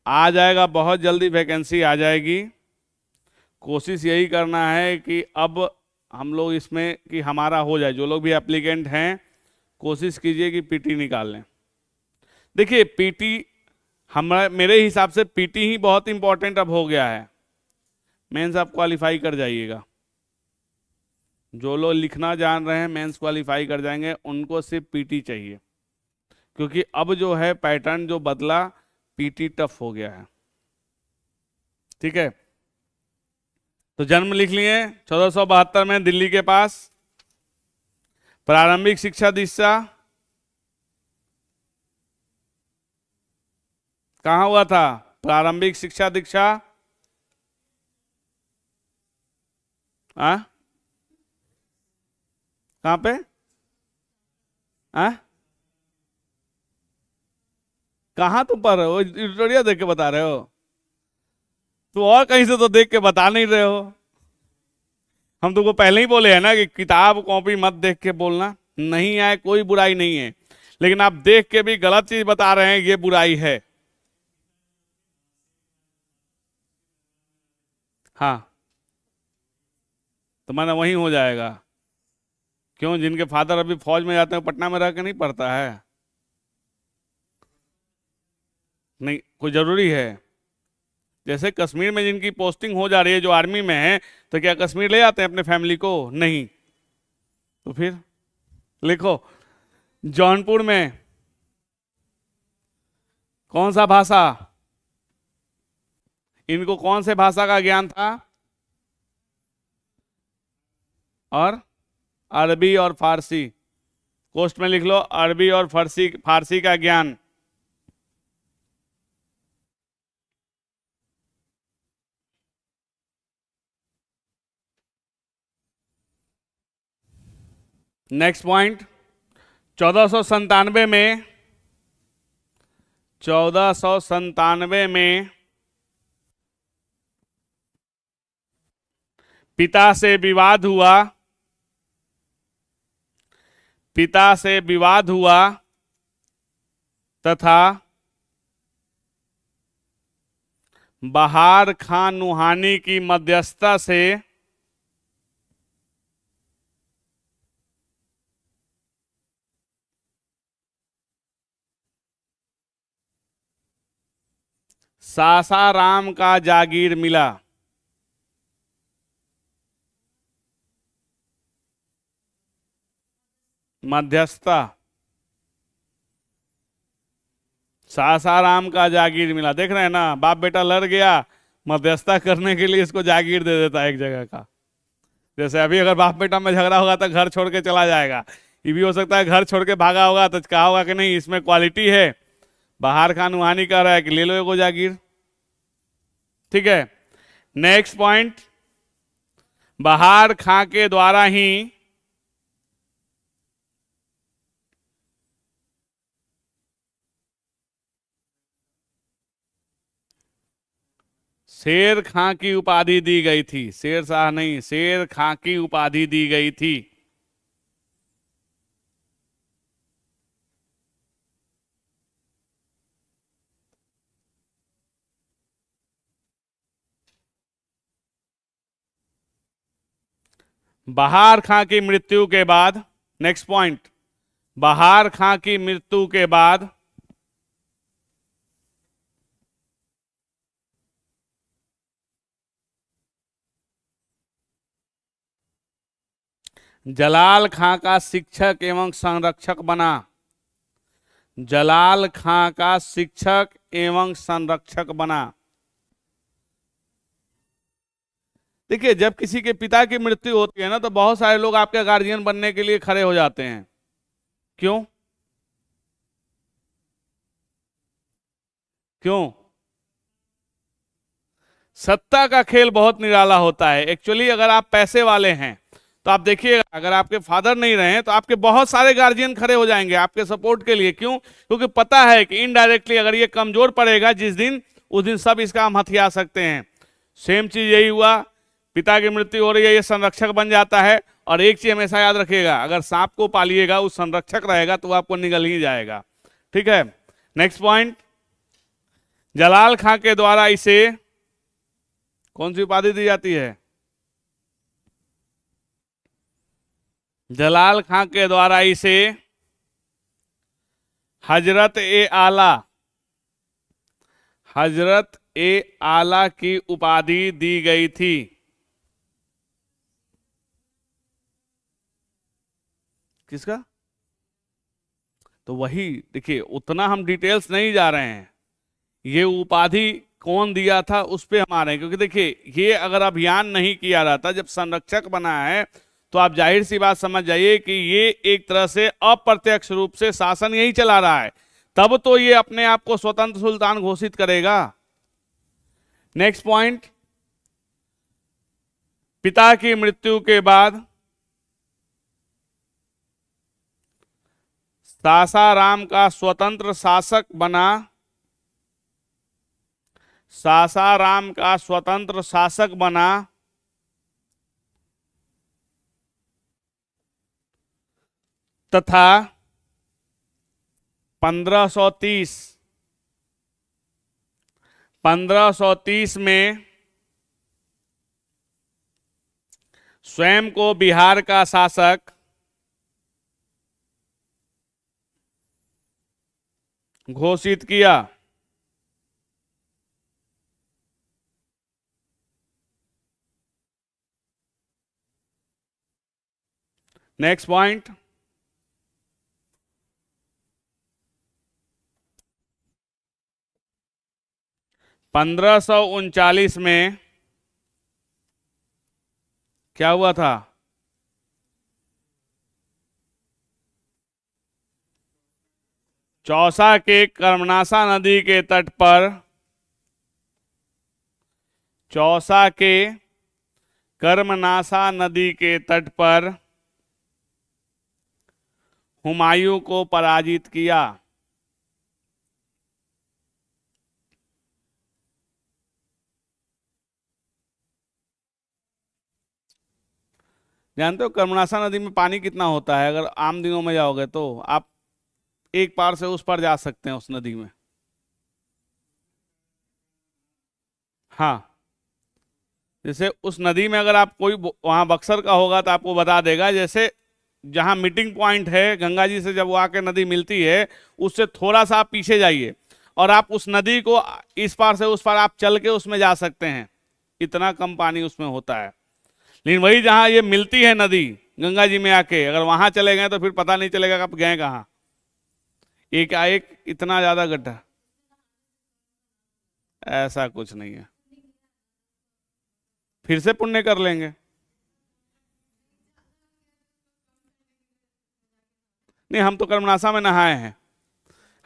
आ जाएगा, बहुत जल्दी वैकेंसी आ जाएगी। कोशिश यही करना है कि अब हम लोग इसमें कि हमारा हो जाए। जो लोग भी एप्लीकेंट हैं कोशिश कीजिए कि पीटी निकाल लें। देखिए पीटी हमारा, मेरे हिसाब से पीटी ही बहुत इंपॉर्टेंट अब हो गया है। मेंस आप क्वालिफाई कर जाइएगा। जो लोग लिखना जान रहे हैं मेंस क्वालिफाई कर जाएंगे, उनको सिर्फ पीटी चाहिए, क्योंकि अब जो है पैटर्न जो बदला, पीटी टफ हो गया है। ठीक है, तो जन्म लिख लिए 1472 में दिल्ली के पास। प्रारंभिक शिक्षा दीक्षा कहां हुआ था? प्रारंभिक शिक्षा दीक्षा कहां पे? कहां तुम पढ़ रहे हो? एडिटोरियल देख के बता रहे हो? तो और कहीं से तो देख के बता नहीं रहे हो। हम तुमको पहले ही बोले हैं ना कि किताब कॉपी मत देख के बोलना। नहीं आए कोई बुराई नहीं है, लेकिन आप देख के भी गलत चीज बता रहे हैं, ये बुराई है। हाँ, तो माना वही हो जाएगा। क्यों? जिनके फादर अभी फौज में जाते हैं पटना में रह के नहीं पढ़ता है? नहीं, कोई जरूरी है? जैसे कश्मीर में जिनकी पोस्टिंग हो जा रही है, जो आर्मी में है, तो क्या कश्मीर ले जाते हैं अपने फैमिली को? नहीं। तो फिर लिखो, जौनपुर में कौन सा भाषा? इनको कौन से भाषा का ज्ञान था? और अरबी और फारसी। पोस्ट में लिख लो, अरबी और फारसी का ज्ञान। नेक्स्ट पॉइंट, 1497 में 1497 में पिता से विवाद हुआ। पिता से विवाद हुआ तथा बहार खां नुहानी की मध्यस्थता से सासाराम का जागीर मिला। मध्यस्थता, सासाराम का जागीर मिला। देख रहे हैं ना, बाप बेटा लड़ गया, मध्यस्थता करने के लिए इसको जागीर दे देता है एक जगह का। जैसे अभी अगर बाप बेटा में झगड़ा होगा तो घर छोड़ के चला जाएगा। ये भी हो सकता है घर छोड़ के भागा होगा तो कहा होगा कि नहीं इसमें क्वालिटी है, बहार खान नुहानी कह रहा है कि ले लो एगो जागीर। ठीक है, नेक्स्ट पॉइंट, बहार खां के द्वारा ही शेर खां की उपाधि दी गई थी। शेर शाह नहीं, शेर खां की उपाधि दी गई थी। बहार खां की मृत्यु के बाद, नेक्स्ट पॉइंट, बहार खां की मृत्यु के बाद जलाल खां का शिक्षक एवं संरक्षक बना। जलाल खां का शिक्षक एवं संरक्षक बना। देखिए, जब किसी के पिता की मृत्यु होती है ना, तो बहुत सारे लोग आपके गार्जियन बनने के लिए खड़े हो जाते हैं। क्यों? क्यों? सत्ता का खेल बहुत निराला होता है। एक्चुअली अगर आप पैसे वाले हैं तो आप देखिएगा, अगर आपके फादर नहीं रहे तो आपके बहुत सारे गार्जियन खड़े हो जाएंगे आपके सपोर्ट के लिए। क्यों? क्योंकि पता है कि इनडायरेक्टली अगर ये कमजोर पड़ेगा जिस दिन, उस दिन सब इसका हम हथिया सकते हैं। सेम चीज यही हुआ, पिता की मृत्यु हो रही है, ये संरक्षक बन जाता है। और एक चीज हमेशा याद रखिएगा, अगर सांप को पालिएगा, वो संरक्षक रहेगा तो वो आपको निगल ही जाएगा। ठीक है, नेक्स्ट पॉइंट, जलाल खां के द्वारा इसे कौन सी उपाधि दी जाती है? जलाल खां के द्वारा इसे हजरत ए आला, हजरत ए आला की उपाधि दी गई थी। किसका? तो वही देखिए, उतना हम डिटेल्स नहीं जा रहे हैं, ये उपाधि कौन दिया था उस पे हम आ रहे हैं। क्योंकि देखिए, ये अगर अभियान नहीं किया जाता, जब संरक्षक बना है, तो आप जाहिर सी बात समझ जाइए कि ये एक तरह से अप्रत्यक्ष रूप से शासन यही चला रहा है, तब तो ये अपने आप को स्वतंत्र सुल्तान घोषित करेगा। नेक्स्ट पॉइंट, पिता की मृत्यु के बाद सासाराम का स्वतंत्र शासक बना, सासाराम का स्वतंत्र शासक बना तथा 1530 में स्वयं को बिहार का शासक घोषित किया। नेक्स्ट पॉइंट, पंद्रह सौ उनचालीस में क्या हुआ था? चौसा के कर्मनासा नदी के तट पर, चौसा के कर्मनासा नदी के तट पर हुमायूं को पराजित किया। जानते हो कर्मनासा नदी में पानी कितना होता है? अगर आम दिनों में जाओगे तो आप एक पार से उस पार जा सकते हैं उस नदी में। हाँ, जैसे उस नदी में अगर आप कोई वहां बक्सर का होगा तो आपको बता देगा, जैसे जहां मीटिंग पॉइंट है गंगा जी से, जब वो आके नदी मिलती है, उससे थोड़ा सा आप पीछे जाइए और आप उस नदी को इस पार से उस पार आप चल के उसमें जा सकते हैं, इतना कम पानी उसमें होता है। लेकिन वही जहां ये मिलती है नदी गंगा जी में आके, अगर वहां चले गए तो फिर पता नहीं चलेगा आप गए कहाँ, एक एक इतना ज्यादा गड्ढा। ऐसा कुछ नहीं है, फिर से पुण्य कर लेंगे। नहीं, हम तो कर्मनासा में नहाए हैं,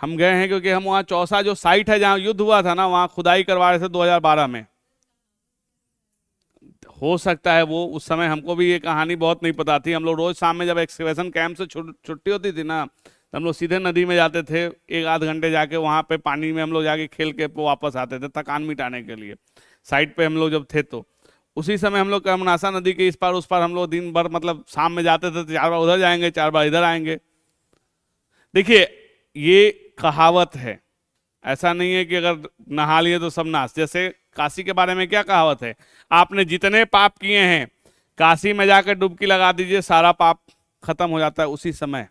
हम गए हैं क्योंकि हम वहाँ चौसा जो साइट है जहाँ युद्ध हुआ था ना, वहाँ खुदाई करवा रहे थे 2012 में। हो सकता है वो उस समय, हमको भी ये कहानी बहुत नहीं पता थी। हम लोग रोज शाम में जब एक्सकवेशन कैंप से छुट्टी होती थी ना, तो हम लोग सीधे नदी में जाते थे, एक आध घंटे जाके वहाँ पे पानी में हम लोग जाके खेल के वापस आते थे थकान मिटाने के लिए। साइड पे हम लोग जब थे तो उसी समय हम लोग कर्मनासा नदी के इस पार उस पार हम लोग दिन भर, मतलब शाम में जाते थे, 4 बार उधर जाएंगे 4 बार इधर आएंगे। देखिए, ये कहावत है, ऐसा नहीं है कि अगर नहा लिए तो सब नाश। जैसे काशी के बारे में क्या कहावत है, आपने जितने पाप किए हैं काशी में जाकर डुबकी लगा दीजिए, सारा पाप खत्म हो जाता है उसी समय।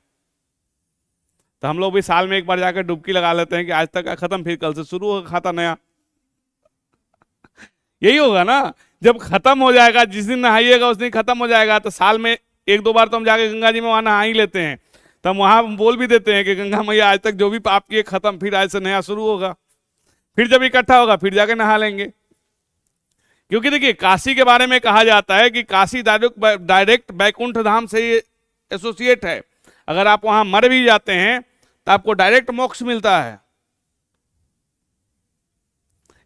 तो हम लोग भी साल में एक बार जाकर डुबकी लगा लेते हैं कि आज तक का खत्म, फिर कल से शुरू होगा खाता नया। यही होगा ना, जब खत्म हो जाएगा, जिस दिन नहाइएगा उस दिन खत्म हो जाएगा। तो साल में 1-2 बार तो हम जाके गंगा जी में वहां नहा ही लेते हैं, तो हम वहां बोल भी देते हैं कि गंगा मैया आज तक जो भी पाप किए खत्म, फिर आज से नया शुरू होगा। फिर जब इकट्ठा होगा फिर जाके नहा लेंगे। क्योंकि देखिए, काशी के बारे में कहा जाता है कि काशी डायरेक्ट बैकुंठ धाम से एसोसिएट है। अगर आप वहां मर भी जाते हैं तो आपको डायरेक्ट मोक्ष मिलता है,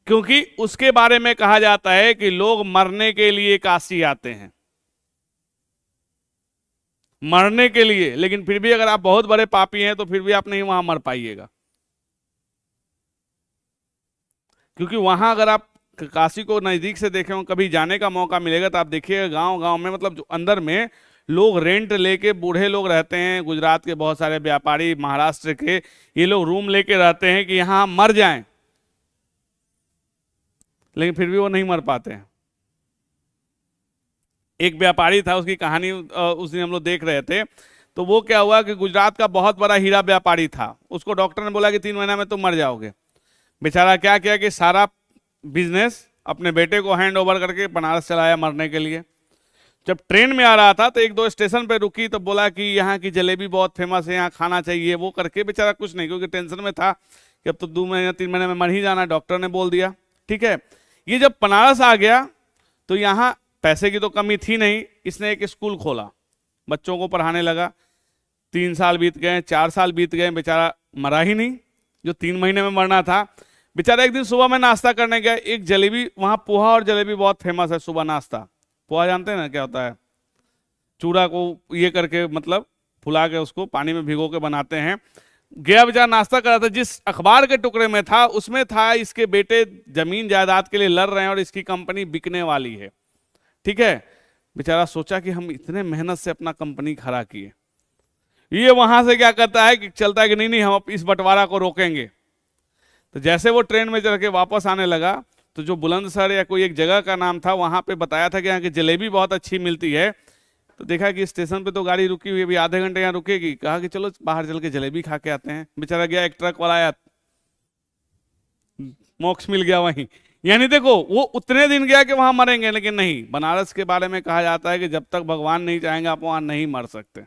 क्योंकि उसके बारे में कहा जाता है कि लोग मरने के लिए काशी आते हैं, मरने के लिए। लेकिन फिर भी अगर आप बहुत बड़े पापी हैं तो फिर भी आप नहीं वहां मर पाइएगा, क्योंकि वहां अगर आप काशी को नजदीक से देखे हो, कभी जाने का मौका मिलेगा तो आप देखिएगा गांव गांव में, मतलब जो अंदर में लोग रेंट लेके, बूढ़े लोग रहते हैं, गुजरात के बहुत सारे व्यापारी, महाराष्ट्र के, ये लोग रूम लेके रहते हैं कि यहां मर जाएं, लेकिन फिर भी वो नहीं मर पाते हैं। एक व्यापारी था, उसकी कहानी उस दिन हम लोग देख रहे थे। तो वो क्या हुआ कि गुजरात का बहुत बड़ा हीरा व्यापारी था, उसको डॉक्टर ने बोला कि 3 महीना में तुम मर जाओगे। बेचारा क्या किया कि सारा बिजनेस अपने बेटे को हैंड ओवर करके बनारस चलाया मरने के लिए। जब ट्रेन में आ रहा था तो 1-2 स्टेशन पे रुकी, तो बोला कि यहाँ की जलेबी बहुत फेमस है, यहाँ खाना चाहिए। वो करके बेचारा कुछ नहीं, क्योंकि टेंशन में था कि अब तो 2 महीने 3 महीने में मर ही जाना, डॉक्टर ने बोल दिया। ठीक है, ये जब बनारस आ गया तो यहाँ पैसे की तो कमी थी नहीं, इसने एक स्कूल खोला, बच्चों को पढ़ाने लगा। 3 साल बीत गए, 4 साल बीत गए, बेचारा मरा ही नहीं जो 3 महीने में मरना था। बेचारा एक दिन सुबह में नाश्ता करने गया, एक जलेबी, वहां पोहा और जलेबी बहुत फेमस है सुबह नाश्ता। पोहा जानते हैं ना क्या होता है? चूड़ा को ये करके, मतलब फुला के उसको पानी में भिगो के बनाते हैं। गया बेचारा नाश्ता कर रहा था, जिस अखबार के टुकड़े में था उसमें था इसके बेटे जमीन जायदाद के लिए लड़ रहे हैं और इसकी कंपनी बिकने वाली है। ठीक है, बेचारा सोचा कि हम इतने मेहनत से अपना कंपनी खड़ा किए, ये वहां से क्या करता है कि चलता है कि नहीं नहीं हम इस बंटवारा को रोकेंगे। तो जैसे वो ट्रेन में चढ़ के वापस आने लगा तो जो बुलंदशहर या कोई एक जगह का नाम था, वहां पे बताया था कि यहाँ की जलेबी बहुत अच्छी मिलती है। तो देखा कि स्टेशन पे तो गाड़ी रुकी हुई है, अभी आधे घंटे यहाँ रुकेगी, कहा कि चलो बाहर चल के जलेबी खा के आते हैं। बेचारा गया, एक ट्रक वाला आया, मोक्ष मिल गया वहीं। यानी देखो, वो उतने दिन गया कि वहां मरेंगे, लेकिन नहीं, बनारस के बारे में कहा जाता है कि जब तक भगवान नहीं चाहेंगे आप वहां नहीं मर सकते।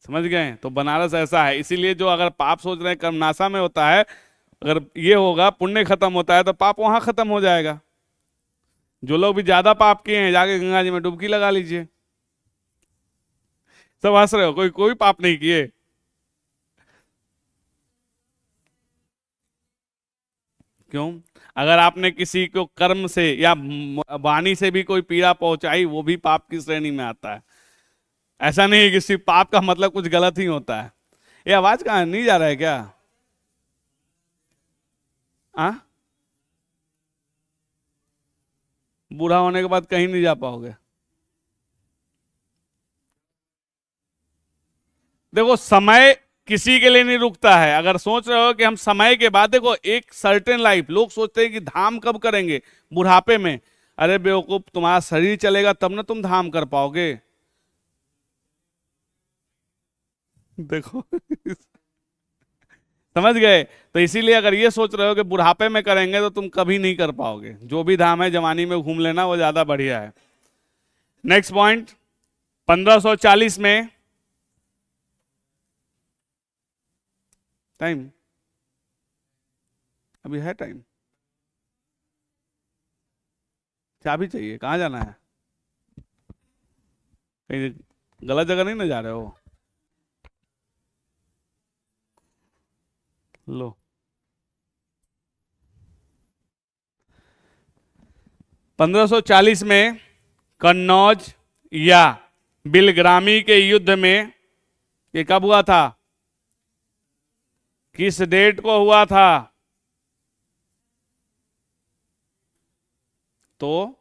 समझ गए? तो बनारस ऐसा है। इसीलिए जो अगर पाप सोच रहे हैं कर्मनाशा में होता है, अगर ये होगा पुण्य खत्म होता है तो पाप वहां खत्म हो जाएगा। जो लोग भी ज्यादा पाप किए हैं जाके गंगा जी में डुबकी लगा लीजिए। सब हंस रहे हो, कोई कोई पाप नहीं किए। क्यों? अगर आपने किसी को कर्म से या वाणी से भी कोई पीड़ा पहुंचाई, वो भी पाप की श्रेणी में आता है। ऐसा नहीं है कि सिर्फ पाप का मतलब कुछ गलत ही होता है। ये आवाज कहाँ नहीं जा रहा है क्या? आ? बूढ़ा होने के बाद कहीं नहीं जा पाओगे। देखो, समय किसी के लिए नहीं रुकता है। अगर सोच रहे हो कि हम समय के बाद, देखो एक सर्टेन लाइफ, लोग सोचते हैं कि धाम कब करेंगे? बुढ़ापे में। अरे बेवकूफ, तुम्हारा शरीर चलेगा तब ना तुम धाम कर पाओगे। देखो समझ गए? तो इसीलिए अगर ये सोच रहे हो कि बुढ़ापे में करेंगे तो तुम कभी नहीं कर पाओगे। जो भी धाम है जवानी में घूम लेना, वो ज्यादा बढ़िया है। नेक्स्ट पॉइंट, 1540 में टाइम, अभी है टाइम, चाबी चाहिए, कहाँ जाना है? कहीं गलत जगह नहीं ना जा रहे हो? लो, 1540 में कन्नौज या बिलग्रामी के युद्ध में, ये कब हुआ था? किस डेट को हुआ था? तो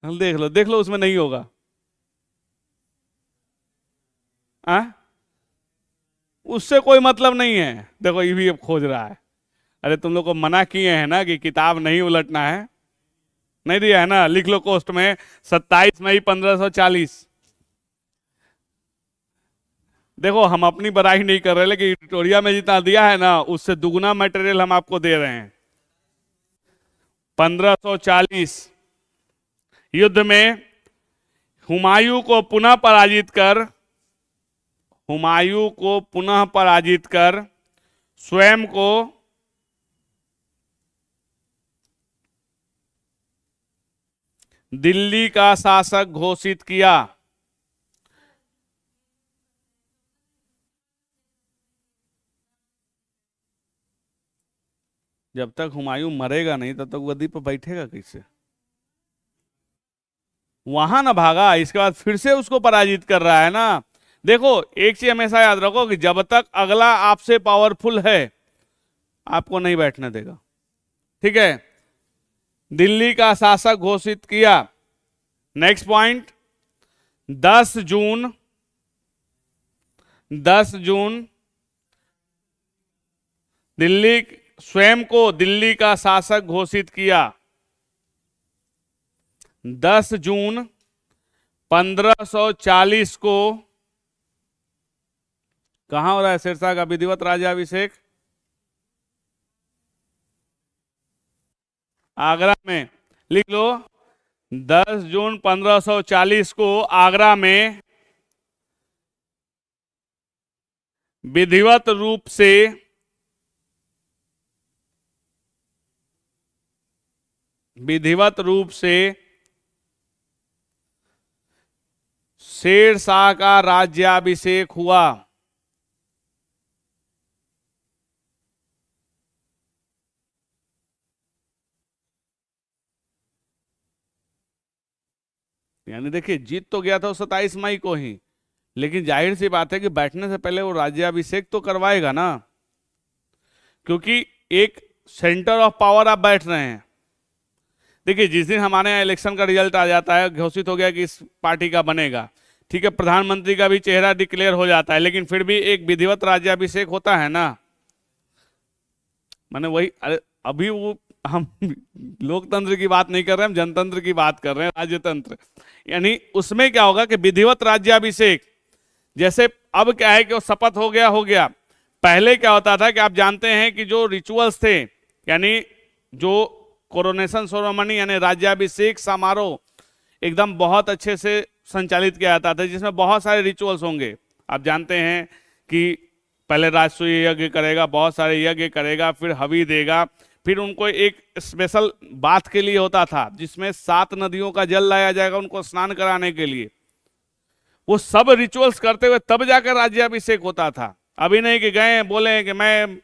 देख लो, देख लो, उसमें नहीं होगा। आ? उससे कोई मतलब नहीं है। देखो, ये भी अब खोज रहा है। अरे तुम लोग को मना किए हैं ना कि किताब नहीं उलटना है, नहीं दिया है ना? लिख लो कोस्ट में 27 मई 1540। देखो, हम अपनी बड़ाई नहीं कर रहे, लेकिन एडिटोरिया में जितना दिया है ना, उससे दुगना मटेरियल हम आपको दे रहे हैं। 1540 युद्ध में हुमायूं को पुनः पराजित कर, हुमायूं को पुनः पराजित कर स्वयं को दिल्ली का शासक घोषित किया। जब तक हुमायूं मरेगा नहीं तब तक गद्दी पर बैठेगा कैसे? वहां ना भागा, इसके बाद फिर से उसको पराजित कर रहा है ना। देखो एक चीज हमेशा याद रखो कि जब तक अगला आपसे पावरफुल है आपको नहीं बैठने देगा। ठीक है, दिल्ली का शासक घोषित किया। नेक्स्ट पॉइंट, 10 जून 10 जून दिल्ली स्वयं को दिल्ली का शासक घोषित किया। 10 जून 1540 को कहां हो रहा है शेरशाह का विधिवत राज्याभिषेक? आगरा में। लिख लो, 10 जून 1540 को आगरा में विधिवत रूप से शेरशाह का राज्याभिषेक हुआ। यानी देखिए जीत तो गया था 27 मई को ही, लेकिन जाहिर सी बात है कि बैठने से पहले वो राज्याभिषेक तो करवाएगा ना, क्योंकि एक सेंटर ऑफ पावर आप बैठ रहे हैं। देखिए जिस दिन हमारे यहाँ इलेक्शन का रिजल्ट आ जाता है, घोषित हो गया कि इस पार्टी का बनेगा, ठीक है, प्रधानमंत्री का भी चेहरा डिक्लेयर हो जाता है, लेकिन फिर भी एक विधिवत राज्याभिषेक होता है ना। मैंने वही, अभी वो हम लोकतंत्र की बात नहीं कर रहे हैं, हम जनतंत्र की बात कर रहे हैं, राज्यतंत्र। यानी उसमें क्या होगा कि विधिवत राज्याभिषेक, जैसे अब क्या है कि वो शपथ हो गया। पहले क्या होता था कि आप जानते हैं कि जो रिचुअल्स थे, यानी जो कोरोनेशन सेरेमनी यानी राज्याभिषेक समारोह एकदम बहुत अच्छे से संचालित किया जाता था, जिसमें बहुत सारे रिचुअल्स होंगे। आप जानते हैं कि पहले राजसूय यज्ञ करेगा, बहुत सारे यज्ञ करेगा, फिर हवि देगा, फिर उनको एक स्पेशल बात के लिए होता था जिसमें 7 नदियों का जल लाया जाएगा उनको स्नान कराने के लिए। वो सब रिचुअल्स करते हुए तब जाकर राज्याभिषेक होता था। अभी नहीं कि गए बोले कि मैं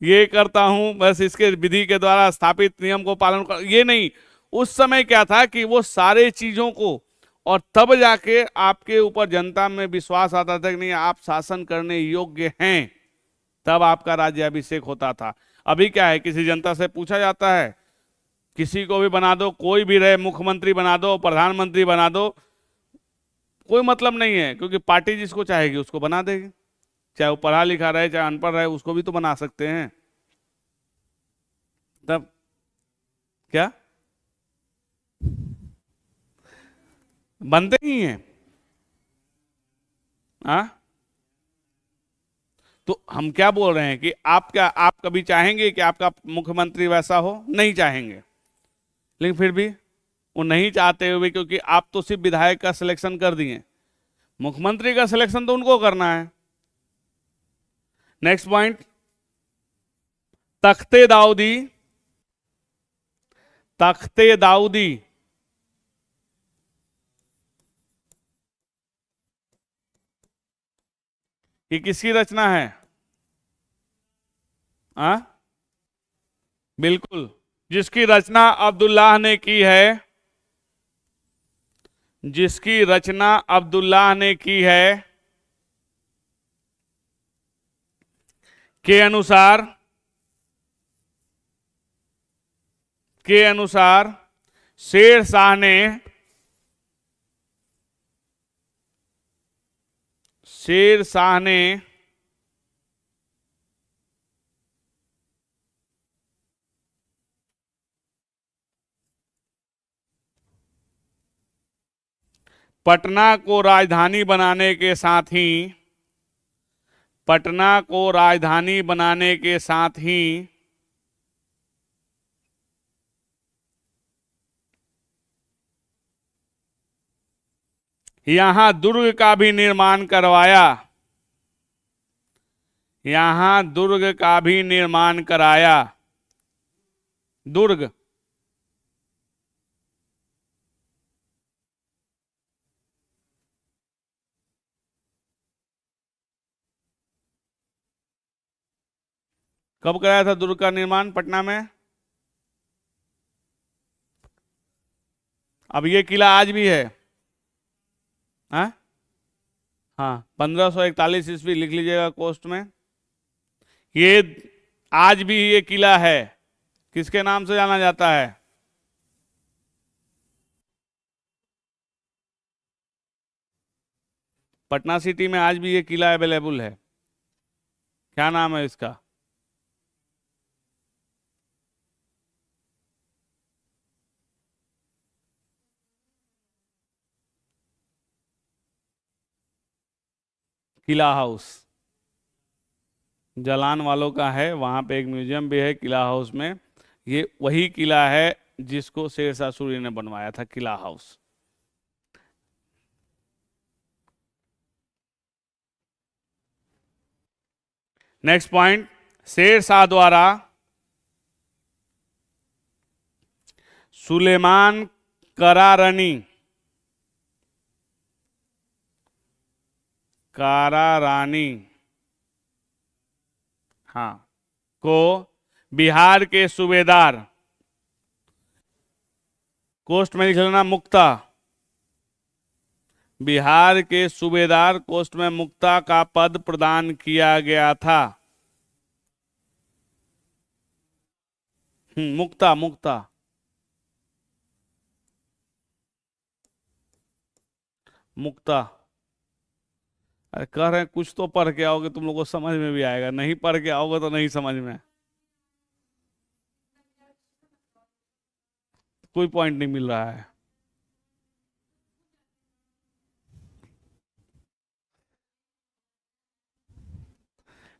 ये करता हूं, बस इसके विधि के द्वारा स्थापित नियम को पालन कर, ये नहीं। उस समय क्या था कि वो सारे चीजों को, और तब जाके आपके ऊपर जनता में विश्वास आता था कि नहीं आप शासन करने योग्य हैं, तब आपका राज्याभिषेक होता था। अभी क्या है, किसी जनता से पूछा जाता है, किसी को भी बना दो, कोई भी रहे, मुख्यमंत्री बना दो, प्रधानमंत्री बना दो, कोई मतलब नहीं है, क्योंकि पार्टी जिसको चाहेगी उसको बना देगी। चाहे वो पढ़ा लिखा रहे चाहे अनपढ़ रहे, उसको भी तो बना सकते हैं। तब क्या बनते ही हैं? तो हम क्या बोल रहे हैं कि आप कभी चाहेंगे कि आपका मुख्यमंत्री वैसा हो? नहीं चाहेंगे। लेकिन फिर भी वो नहीं चाहते हुए, क्योंकि आप तो सिर्फ विधायक का सिलेक्शन कर दिए, मुख्यमंत्री का सिलेक्शन तो उनको करना है। नेक्स्ट पॉइंट, तख्ते दाऊदी। तख्ते दाऊदी ये किसकी रचना है? बिल्कुल, जिसकी रचना अब्दुल्लाह ने की है, जिसकी रचना अब्दुल्लाह ने की है, के अनुसार शेरशाह ने पटना को राजधानी बनाने के साथ ही यहां दुर्ग का भी निर्माण करवाया। दुर्ग कब कराया था दुर्ग का निर्माण पटना में? अब ये किला आज भी है। हाँ, 1541 ईस्वी लिख लीजिएगा कोस्ट में। ये आज भी ये किला है, किसके नाम से जाना जाता है? पटना सिटी में आज भी ये किला अवेलेबल है, क्या नाम है इसका? किला हाउस। जलान वालों का है, वहां पे एक म्यूजियम भी है किला हाउस में। ये वही किला है जिसको शेरशाह सूरी ने बनवाया था, किला हाउस। नेक्स्ट पॉइंट, शेरशाह द्वारा सुलेमान करारनी कारारानी, हाँ, को बिहार के सूबेदार, कोस्ट में लिख लेना मुक्ता, बिहार के सूबेदार कोस्ट में मुक्ता का पद प्रदान किया गया था। मुक्ता मुक्ता, मुक्ता। अरे कह रहे हैं कुछ तो पढ़ के आओगे, तुम लोग को समझ में भी आएगा, नहीं पढ़ के आओगे तो नहीं समझ में, कोई पॉइंट नहीं मिल रहा है।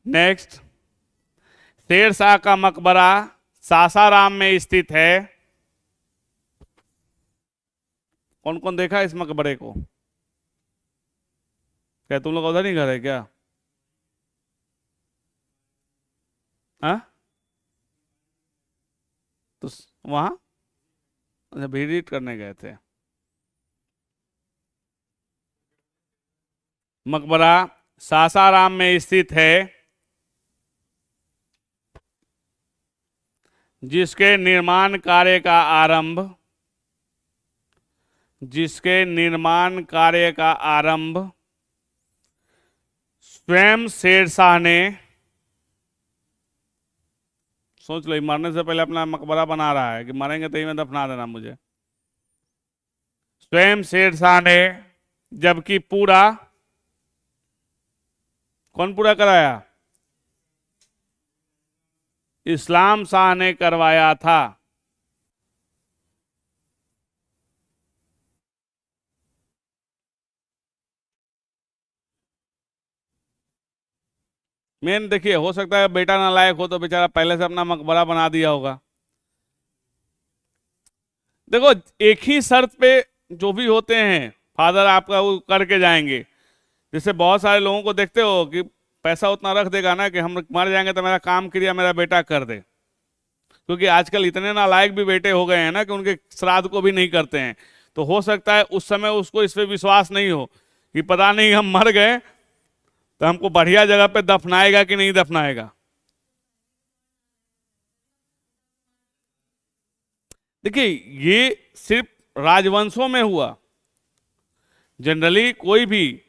नेक्स्ट, शेरशाह का मकबरा सासाराम में स्थित है। कौन कौन देखा इस मकबरे को? क्या तुम लोग उधर ही घर है क्या? हाँ, तो वहां अच्छा विजिट करने गए थे। मकबरा सासाराम में स्थित है, जिसके निर्माण कार्य का आरंभ स्वयं शेरशाह ने, सोच लो मरने से पहले अपना मकबरा बना रहा है कि मरेंगे तो ही में दफना देना मुझे। स्वयं शेरशाह ने, जबकि पूरा कौन पूरा कराया? इस्लाम शाह ने करवाया था। मेन देखिए, हो सकता है बेटा नालायक हो तो बेचारा पहले से अपना मकबरा बना दिया होगा। देखो, एक ही शर्त पे जो भी होते हैं फादर आपका वो करके जाएंगे। जैसे बहुत सारे लोगों को देखते हो कि पैसा उतना रख देगा ना कि हम मर जाएंगे तो मेरा काम क्रिया मेरा बेटा कर दे, क्योंकि आजकल इतने नालायक भी बेटे हो गए हैं ना कि उनके श्राद्ध को भी नहीं करते हैं। तो हो सकता है उस समय उसको इस पे विश्वास नहीं हो कि पता नहीं हम मर गए तो हमको बढ़िया जगह पे दफनाएगा कि नहीं दफनाएगा। देखिए, ये सिर्फ राजवंशों में हुआ। जनरली कोई भी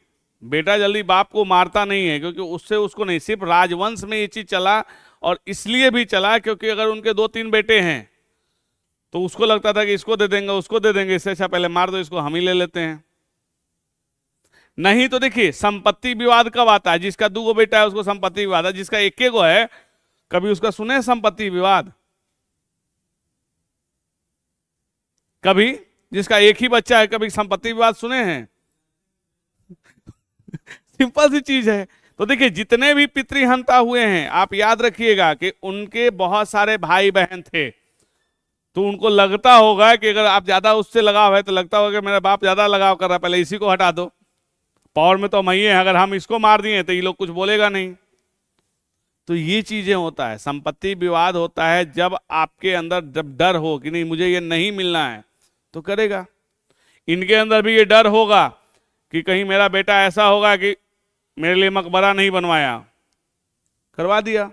बेटा जल्दी बाप को मारता नहीं है, क्योंकि उससे उसको नहीं, सिर्फ राजवंश में ये चीज चला। और इसलिए भी चला क्योंकि अगर उनके 2-3 बेटे हैं तो उसको लगता था कि इसको दे देंगे उसको दे देंगे, इससे अच्छा पहले मार दो इसको, हम ही ले लेते हैं। नहीं तो देखिए, संपत्ति विवाद कब आता है? जिसका 2 बेटा है उसको संपत्ति विवाद है, जिसका 1 गो है कभी उसका सुने संपत्ति विवाद? कभी जिसका 1 ही बच्चा है कभी संपत्ति विवाद सुने हैं? सिंपल सी चीज है। तो देखिए, जितने भी पितृहंता हुए हैं आप याद रखिएगा कि उनके बहुत सारे भाई बहन थे। तो उनको लगता होगा कि अगर आप ज्यादा उससे लगाव है तो लगता होगा कि मेरा बाप ज्यादा लगाव कर रहा है, पहले इसी को हटा दो, पावर में तो हम ही हैं, अगर हम इसको मार दिए तो ये लोग कुछ बोलेगा नहीं। तो ये चीजें होता है, संपत्ति विवाद होता है जब आपके अंदर जब डर हो कि नहीं मुझे ये नहीं मिलना है तो करेगा। इनके अंदर भी ये डर होगा कि कहीं मेरा बेटा ऐसा होगा कि मेरे लिए मकबरा नहीं बनवाया, करवा दिया।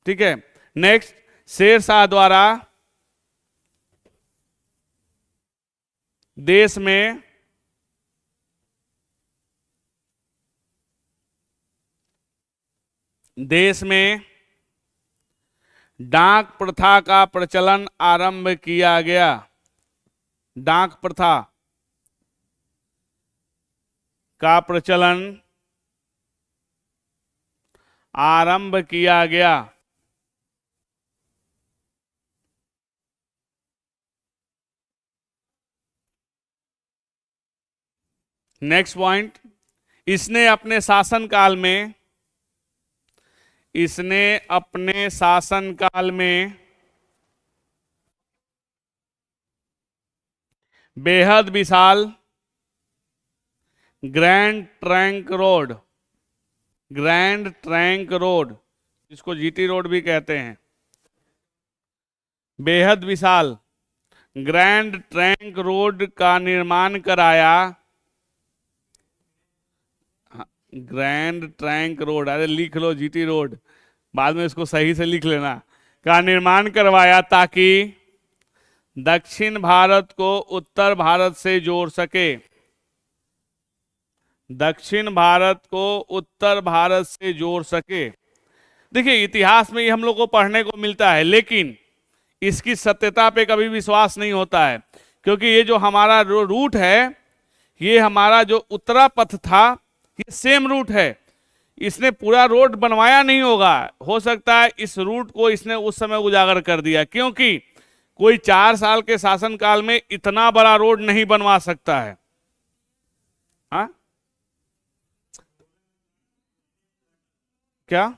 ठीक है। नेक्स्ट, शेरशाह द्वारा देश में देश में डाक प्रथा का प्रचलन आरंभ किया गया। डाक प्रथा का प्रचलन आरंभ किया गया। नेक्स्ट पॉइंट, इसने अपने शासनकाल में बेहद विशाल ग्रैंड ट्रंक रोड, जिसको जीटी रोड भी कहते हैं, बेहद विशाल ग्रैंड ट्रंक रोड का निर्माण कराया। ग्रैंड ट्रंक रोड, अरे लिख लो जीटी रोड, बाद में इसको सही से लिख लेना, का निर्माण करवाया ताकि दक्षिण भारत को उत्तर भारत से जोड़ सके। दक्षिण भारत को उत्तर भारत से जोड़ सके। देखिए इतिहास में ये हम लोग को पढ़ने को मिलता है, लेकिन इसकी सत्यता पे कभी विश्वास नहीं होता है, क्योंकि ये जो हमारा रूट है, ये हमारा जो उत्तरा पथ था, ये सेम रूट है। इसने पूरा रोड बनवाया नहीं होगा, हो सकता है इस रूट को इसने उस समय उजागर कर दिया, क्योंकि कोई 4 साल के शासनकाल में इतना बड़ा रोड नहीं बनवा सकता है। हाँ क्या?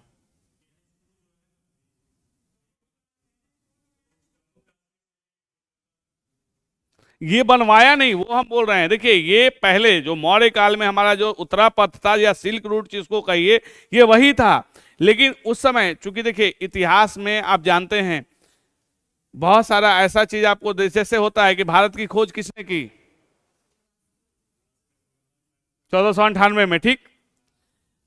ये बनवाया नहीं, वो हम बोल रहे हैं। देखिए ये पहले जो मौर्य काल में हमारा जो उत्तरा पथ था या सिल्क रूट जिसको कहिए, ये वही था। लेकिन उस समय चूंकि देखिए इतिहास में आप जानते हैं बहुत सारा ऐसा चीज आपको जैसे होता है कि भारत की खोज किसने की? 1498 में, ठीक।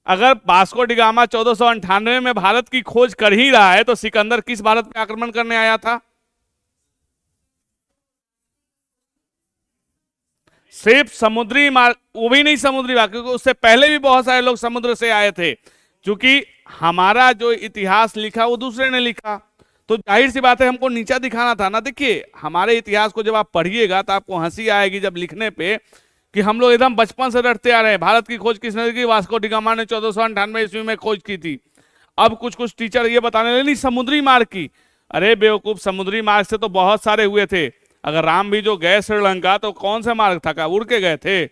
अगर वास्को डी गामा 1498 में भारत की खोज कर ही रहा है, तो सिकंदर किस भारत पे आक्रमण करने आया था? सिर्फ समुद्री मार्ग, वो भी नहीं समुद्री मार्ग, क्योंकि उससे पहले भी बहुत सारे लोग समुद्र से आए थे। क्योंकि हमारा जो इतिहास लिखा वो दूसरे ने लिखा, तो जाहिर सी बात है हमको नीचा दिखाना था ना। देखिए हमारे इतिहास को जब आप पढ़िएगा तो आपको हंसी आएगी जब लिखने पे कि हम लोग एकदम बचपन से रटते आ रहे हैं भारत की खोज किसने की? वास्को डी गामा ने 1498 ईस्वी में खोज की थी। अब कुछ कुछ टीचर ये बताने लगे नहीं समुद्री मार्ग की। अरे बेवकूफ, समुद्री मार्ग से तो बहुत सारे हुए थे। अगर राम भी जो गए श्रीलंका तो कौन सा मार्ग था? क्या उड़ के गए थे?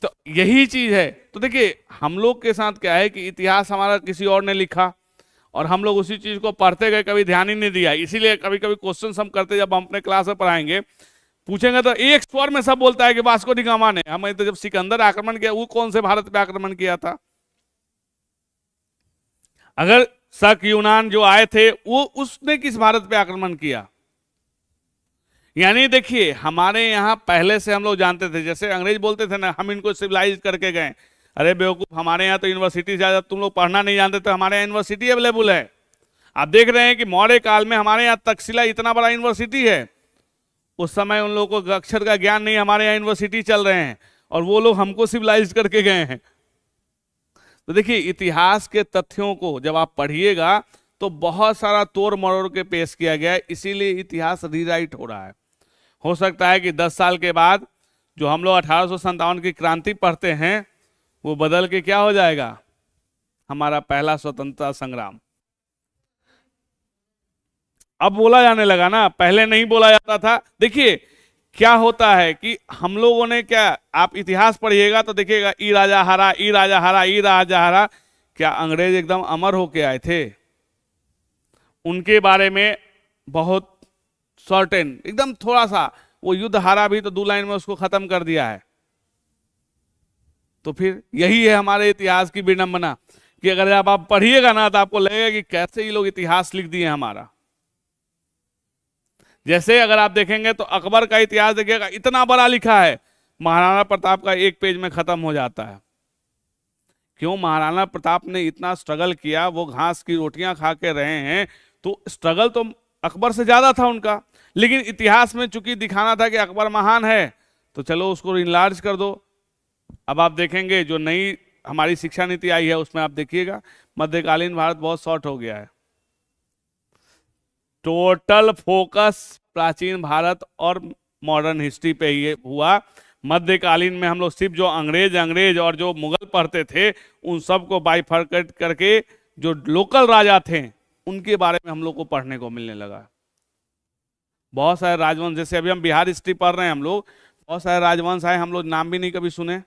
तो यही चीज है। तो देखिए हम लोग के साथ क्या है कि इतिहास हमारा किसी और ने लिखा और हम लोग उसी चीज को पढ़ते गए, कभी ध्यान ही नहीं दिया। इसीलिए कभी कभी क्वेश्चन हम करते, जब हम अपने क्लास में पढ़ाएंगे पूछेंगे तो एक स्वर में सब बोलता है कि वास्को डी गामा ने। हमें तो जब सिकंदर आक्रमण किया, वो कौन से भारत पे आक्रमण किया था? अगर शक यूनान जो आए थे, वो उसने किस भारत पे आक्रमण किया? यानी देखिए हमारे यहाँ पहले से हम लोग जानते थे, जैसे अंग्रेज बोलते थे ना हम इनको सिविलाइज करके गए। अरे बेवकूफ, हमारे यहाँ तो यूनिवर्सिटी ज्यादा, तुम लोग पढ़ना नहीं जानते तो हमारे यहाँ यूनिवर्सिटी अवेलेबल है। आप देख रहे हैं कि मौर्य काल में हमारे यहाँ तक्षशिला इतना बड़ा यूनिवर्सिटी है। उस समय उन लोगों को अक्षर का ज्ञान नहीं, हमारे यहाँ यूनिवर्सिटी चल रहे हैं और वो लोग हमको सिविलाइज करके गए हैं। तो देखिए इतिहास के तथ्यों को जब आप पढ़िएगा तो बहुत सारा तोड़ मरोड़ के पेश किया गया है, इसीलिए इतिहास रीराइट हो रहा है। हो सकता है कि 10 साल के बाद जो हम लोग 1857 की क्रांति पढ़ते हैं वो बदल के क्या हो जाएगा? हमारा पहला स्वतंत्रता संग्राम। अब बोला जाने लगा ना, पहले नहीं बोला जाता था। देखिए क्या होता है कि हम लोगों ने क्या, आप इतिहास पढ़िएगा तो देखिएगा ई राजा हारा, ई राजा हारा, ई राजा हारा। क्या अंग्रेज एकदम अमर होके आए थे? उनके बारे में बहुत सर्टेन, एकदम थोड़ा सा वो युद्ध हारा भी तो 2 लाइन में उसको खत्म कर दिया है। तो फिर यही है हमारे इतिहास की विडंबना कि अगर आप पढ़िएगा ना तो आपको लगेगा कि कैसे ये लोग इतिहास लिख दिए हमारा। जैसे अगर आप देखेंगे तो अकबर का इतिहास देखिएगा, इतना बड़ा लिखा है, महाराणा प्रताप का 1 पेज में खत्म हो जाता है। क्यों? महाराणा प्रताप ने इतना स्ट्रगल किया, वो घास की रोटियां खा के रहे हैं, तो स्ट्रगल तो अकबर से ज्यादा था उनका। लेकिन इतिहास में चूंकि दिखाना था कि अकबर महान है, तो चलो उसको इनलार्ज कर दो। अब आप देखेंगे जो नई हमारी शिक्षा नीति आई है उसमें आप देखिएगा मध्यकालीन भारत बहुत शॉर्ट हो गया है। टोटल फोकस प्राचीन भारत और मॉडर्न हिस्ट्री पे ये हुआ। मध्यकालीन में हम लोग सिर्फ जो अंग्रेज और जो मुगल पढ़ते थे उन सबको बाइफरकेट करके जो लोकल राजा थे उनके बारे में हम लोग को पढ़ने को मिलने लगा। बहुत सारे राजवंश, जैसे अभी हम बिहार हिस्ट्री पढ़ रहे हैं हम लोग, बहुत सारे राजवंश आए, हम लोग नाम भी नहीं कभी सुने।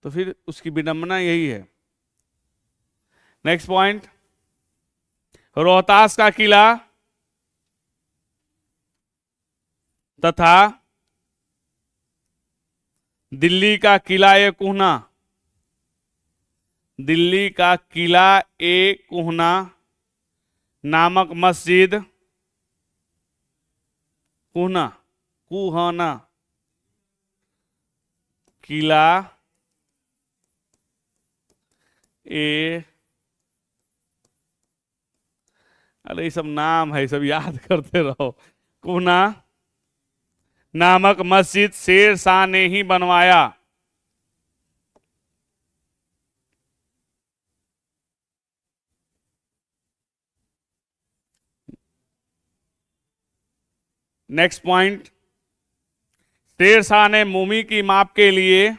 तो फिर उसकी विडंबना यही है। नेक्स्ट पॉइंट, रोहतास का किला तथा दिल्ली का किला ए कुहना, दिल्ली का किला ए कुहना नामक मस्जिद, कुहना कुहना किला ए, अरे ये सब नाम है, सब याद करते रहो। कुहना नामक मस्जिद शेर शाह ने ही बनवाया। नेक्स्ट पॉइंट, शेर शाह ने भूमि की माप के लिए,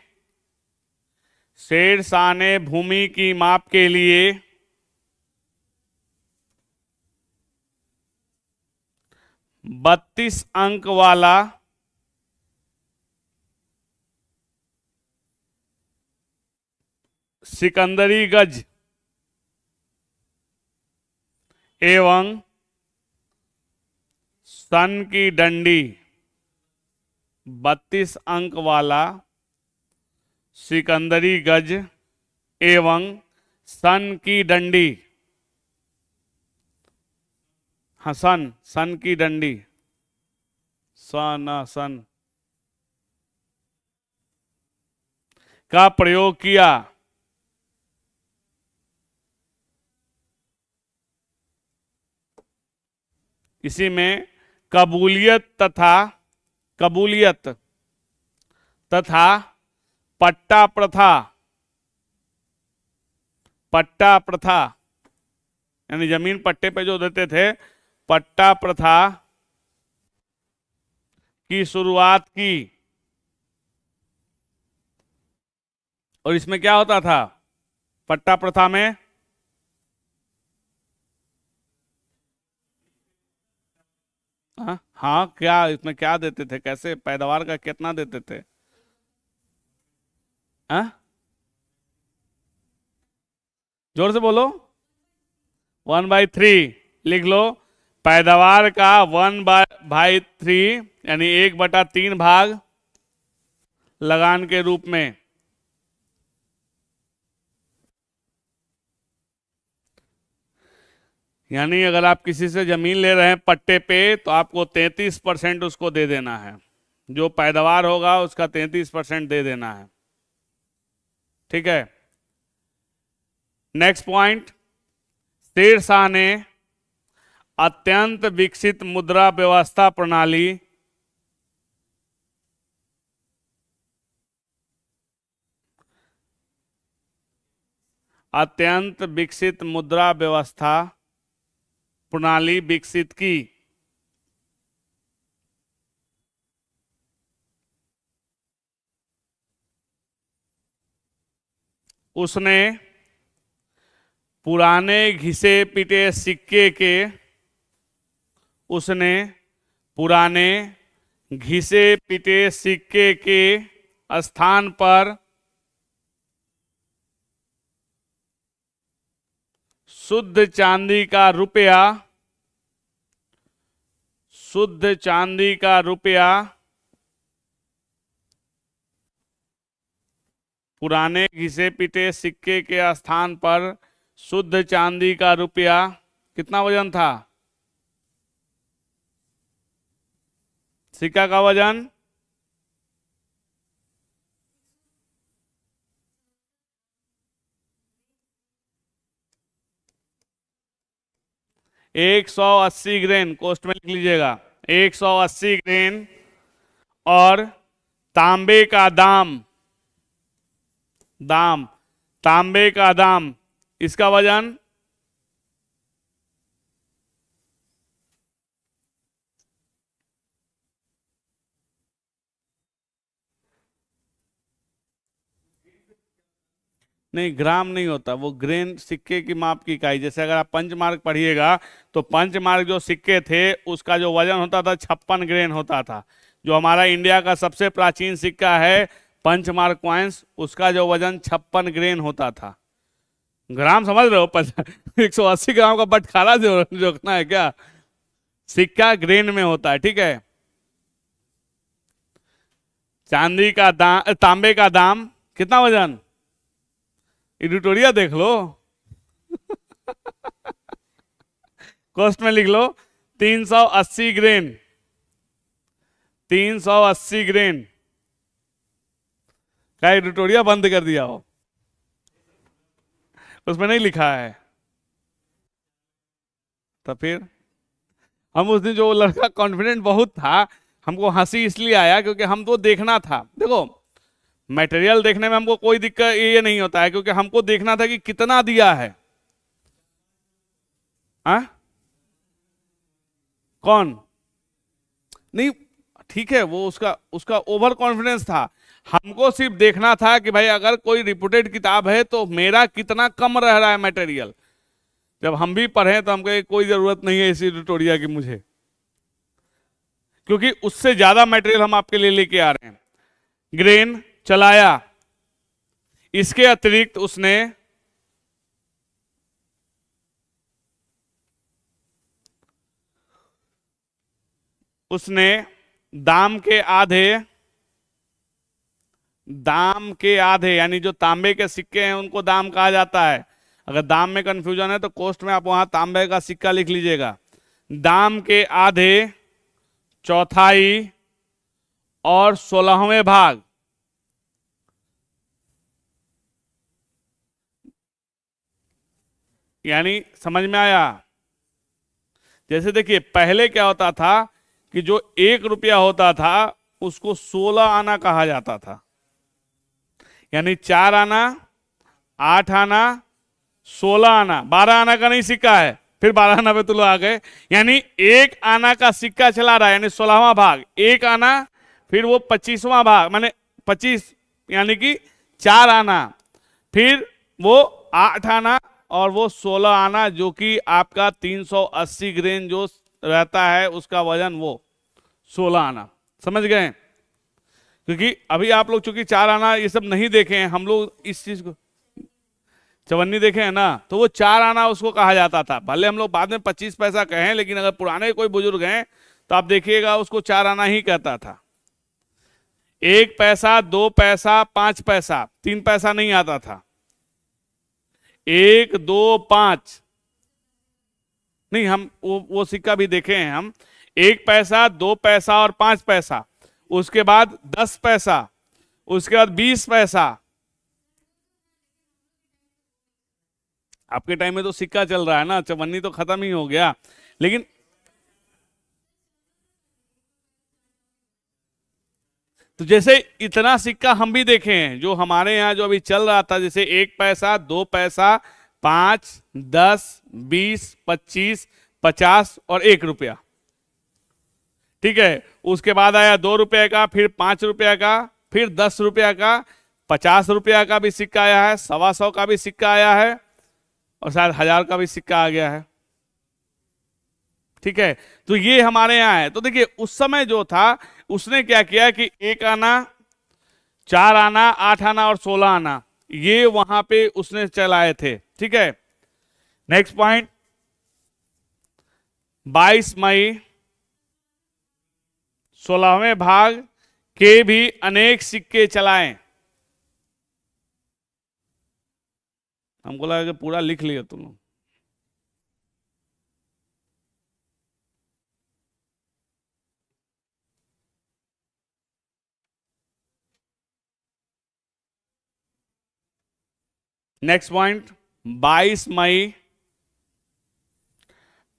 शेर शाह ने भूमि की माप के लिए 32 अंक वाला सिकंदरी गज एवं सन की डंडी, 32 अंक वाला सिकंदरी गज एवं सन की डंडी, हाँ सन की डंडी, सन का प्रयोग किया। इसी में कबूलियत तथा पट्टा प्रथा यानी जमीन पट्टे पे जो देते थे, पट्टा प्रथा की शुरुआत की। और इसमें क्या होता था पट्टा प्रथा में? हाँ, क्या इसमें क्या देते थे, कैसे पैदावार का कितना देते थे? हाँ, जोर से बोलो। 1/3 लिख लो। पैदावार का 1/3 यानी 1/3 भाग लगान के रूप में। यानी अगर आप किसी से जमीन ले रहे हैं पट्टे पे तो आपको 33% उसको दे देना है, जो पैदावार होगा उसका 33% दे देना है। ठीक है। नेक्स्ट पॉइंट, शेर शाह ने अत्यंत विकसित मुद्रा व्यवस्था प्रणाली विकसित की। उसने पुराने घिसे पिटे सिक्के के स्थान पर शुद्ध चांदी का रुपया पुराने घिसे पिटे सिक्के के स्थान पर शुद्ध चांदी का रुपया, कितना वजन था सिक्का का वजन? 180 ग्रेन, कोष्ट में लिख लीजिएगा 180 ग्रेन। और तांबे का दाम दाम, तांबे का दाम, इसका वजन नहीं, ग्राम नहीं होता, वो ग्रेन, सिक्के की माप की इकाई। जैसे अगर आप पंचमार्क पढ़िएगा तो पंचमार्क जो सिक्के थे उसका जो वजन होता था 56 ग्रेन होता था। जो हमारा इंडिया का सबसे प्राचीन सिक्का है पंचमार्क कॉइन्स, उसका जो वजन 56 ग्रेन होता था। ग्राम समझ रहे हो? 180 ग्राम का बटखारा जो जोखना है क्या? सिक्का ग्रेन में होता है, ठीक है। चांदी का दाम, तांबे का दाम, कितना वजन? एडिटोरिया देख लो। कॉस्ट में लिख लो 380 ग्रेन, 380 ग्रेन का एडिटोरिया बंद कर दिया हो, उसमें नहीं लिखा है। तो फिर हम उस दिन, जो लड़का कॉन्फिडेंट बहुत था, हमको हंसी इसलिए आया क्योंकि हम तो देखना था। देखो, मटेरियल देखने में हमको कोई दिक्कत ये नहीं होता है, क्योंकि हमको देखना था कि कितना दिया है। आ? कौन? नहीं, ठीक है, वो उसका उसका ओवर कॉन्फिडेंस था। हमको सिर्फ देखना था कि भाई अगर कोई रिपोर्टेड किताब है तो मेरा कितना कम रह रहा है मटेरियल। जब हम भी पढ़े तो हमको कोई जरूरत नहीं है इसी ट्यूटोरियल की मुझे, क्योंकि उससे ज्यादा मटेरियल हम आपके लिए लेके आ रहे हैं। ग्रेन चलाया, इसके अतिरिक्त उसने उसने दाम के आधे, दाम के आधे यानी जो तांबे के सिक्के हैं उनको दाम कहा जाता है। अगर दाम में कंफ्यूजन है तो कोस्ट में आप वहां तांबे का सिक्का लिख लीजिएगा। दाम के आधे, चौथाई और 16वें भाग, यानी समझ में आया? जैसे देखिए, पहले क्या होता था कि जो 1 रुपया होता था उसको 16 आना कहा जाता था, यानी 4 आना, 8 आना, 16 आना। 12 आना का नहीं सिक्का है, फिर 12 आना पे तो लोग आ गए। यानी 1 आना का सिक्का चला रहा है, यानी 16वां भाग 1 आना, फिर वो 25वां भाग माने 25, यानी कि 4 आना, फिर वो 8 आना और वो 16 आना, जो कि आपका 380 ग्रेन जो रहता है उसका वजन, वो 16 आना। समझ गए? क्योंकि अभी आप लोग चूंकि 4 आना ये सब नहीं देखे हैं, हम लोग इस चीज को चवन्नी देखे हैं ना, तो वो 4 आना उसको कहा जाता था। भले हम लोग बाद में 25 पैसा कहें, लेकिन अगर पुराने कोई बुजुर्ग हैं तो आप देखिएगा उसको 4 आना ही कहता था। 1 पैसा, 2 पैसा, 5 पैसा, 3 पैसा नहीं आता था। 1, 2, 5 नहीं, हम वो सिक्का भी देखे हैं हम। 1 पैसा, 2 पैसा और 5 पैसा, उसके बाद 10 पैसा, उसके बाद 20 पैसा। आपके टाइम में तो सिक्का चल रहा है ना, चवन्नी तो खत्म ही हो गया। लेकिन तो जैसे इतना सिक्का हम भी देखे हैं जो हमारे यहाँ जो अभी चल रहा था, जैसे 1 पैसा, 2 पैसा, 5, 10, 20, 25, 50 और 1 रुपया। ठीक है, उसके बाद आया 2 रुपये का, फिर 5 रुपया का, फिर 10 रुपया का, 50 रुपया का भी सिक्का आया है, 125 का भी सिक्का आया है, और शायद 1000 का भी सिक्का आ गया है। ठीक है, तो ये हमारे यहाँ है। तो देखिए, उस समय जो था उसने क्या किया कि 1 आना, 4 आना, 8 आना और 16 आना, ये वहां पे उसने चलाए थे। ठीक है, नेक्स्ट पॉइंट, 22 मई 16वें भाग के भी अनेक सिक्के चलाए। हमको लगा कि पूरा लिख लिया तुम लोग। नेक्स्ट पॉइंट, 22 मई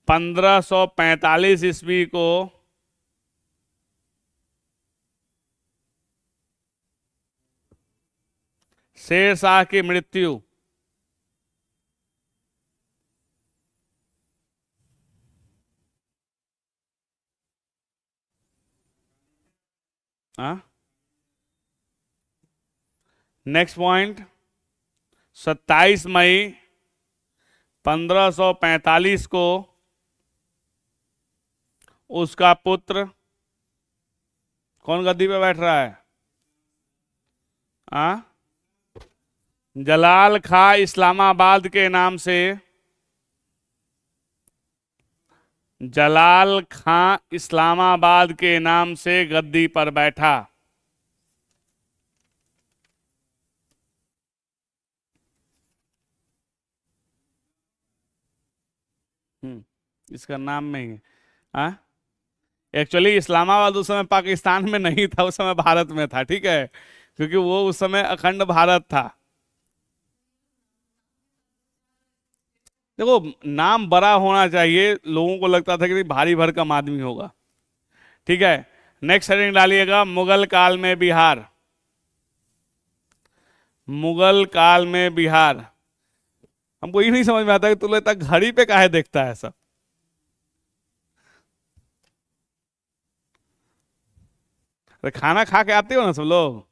1545 ईस्वी को शेरशाह की मृत्यु। हाँ, नेक्स्ट पॉइंट, 27 मई 1545 को उसका पुत्र कौन गद्दी पे बैठ रहा है? जलाल खां इस्लामाबाद के नाम से, जलाल खां इस्लामाबाद के नाम से गद्दी पर बैठा। इसका नाम में ही है। एक्चुअली इस्लामाबाद उस समय पाकिस्तान में नहीं था, उस समय भारत में था, ठीक है, क्योंकि वो उस समय अखंड भारत था। देखो, नाम बड़ा होना चाहिए, लोगों को लगता था कि भारी भरकम आदमी होगा, ठीक है। नेक्स्ट हेडिंग डालिएगा, मुगल काल में बिहार। मुगल काल में बिहार। हमको ये नहीं समझ में आता कि तू लोग तक घड़ी पे काहे देखता है सब। तो खाना खा के आते हो ना सब लोग?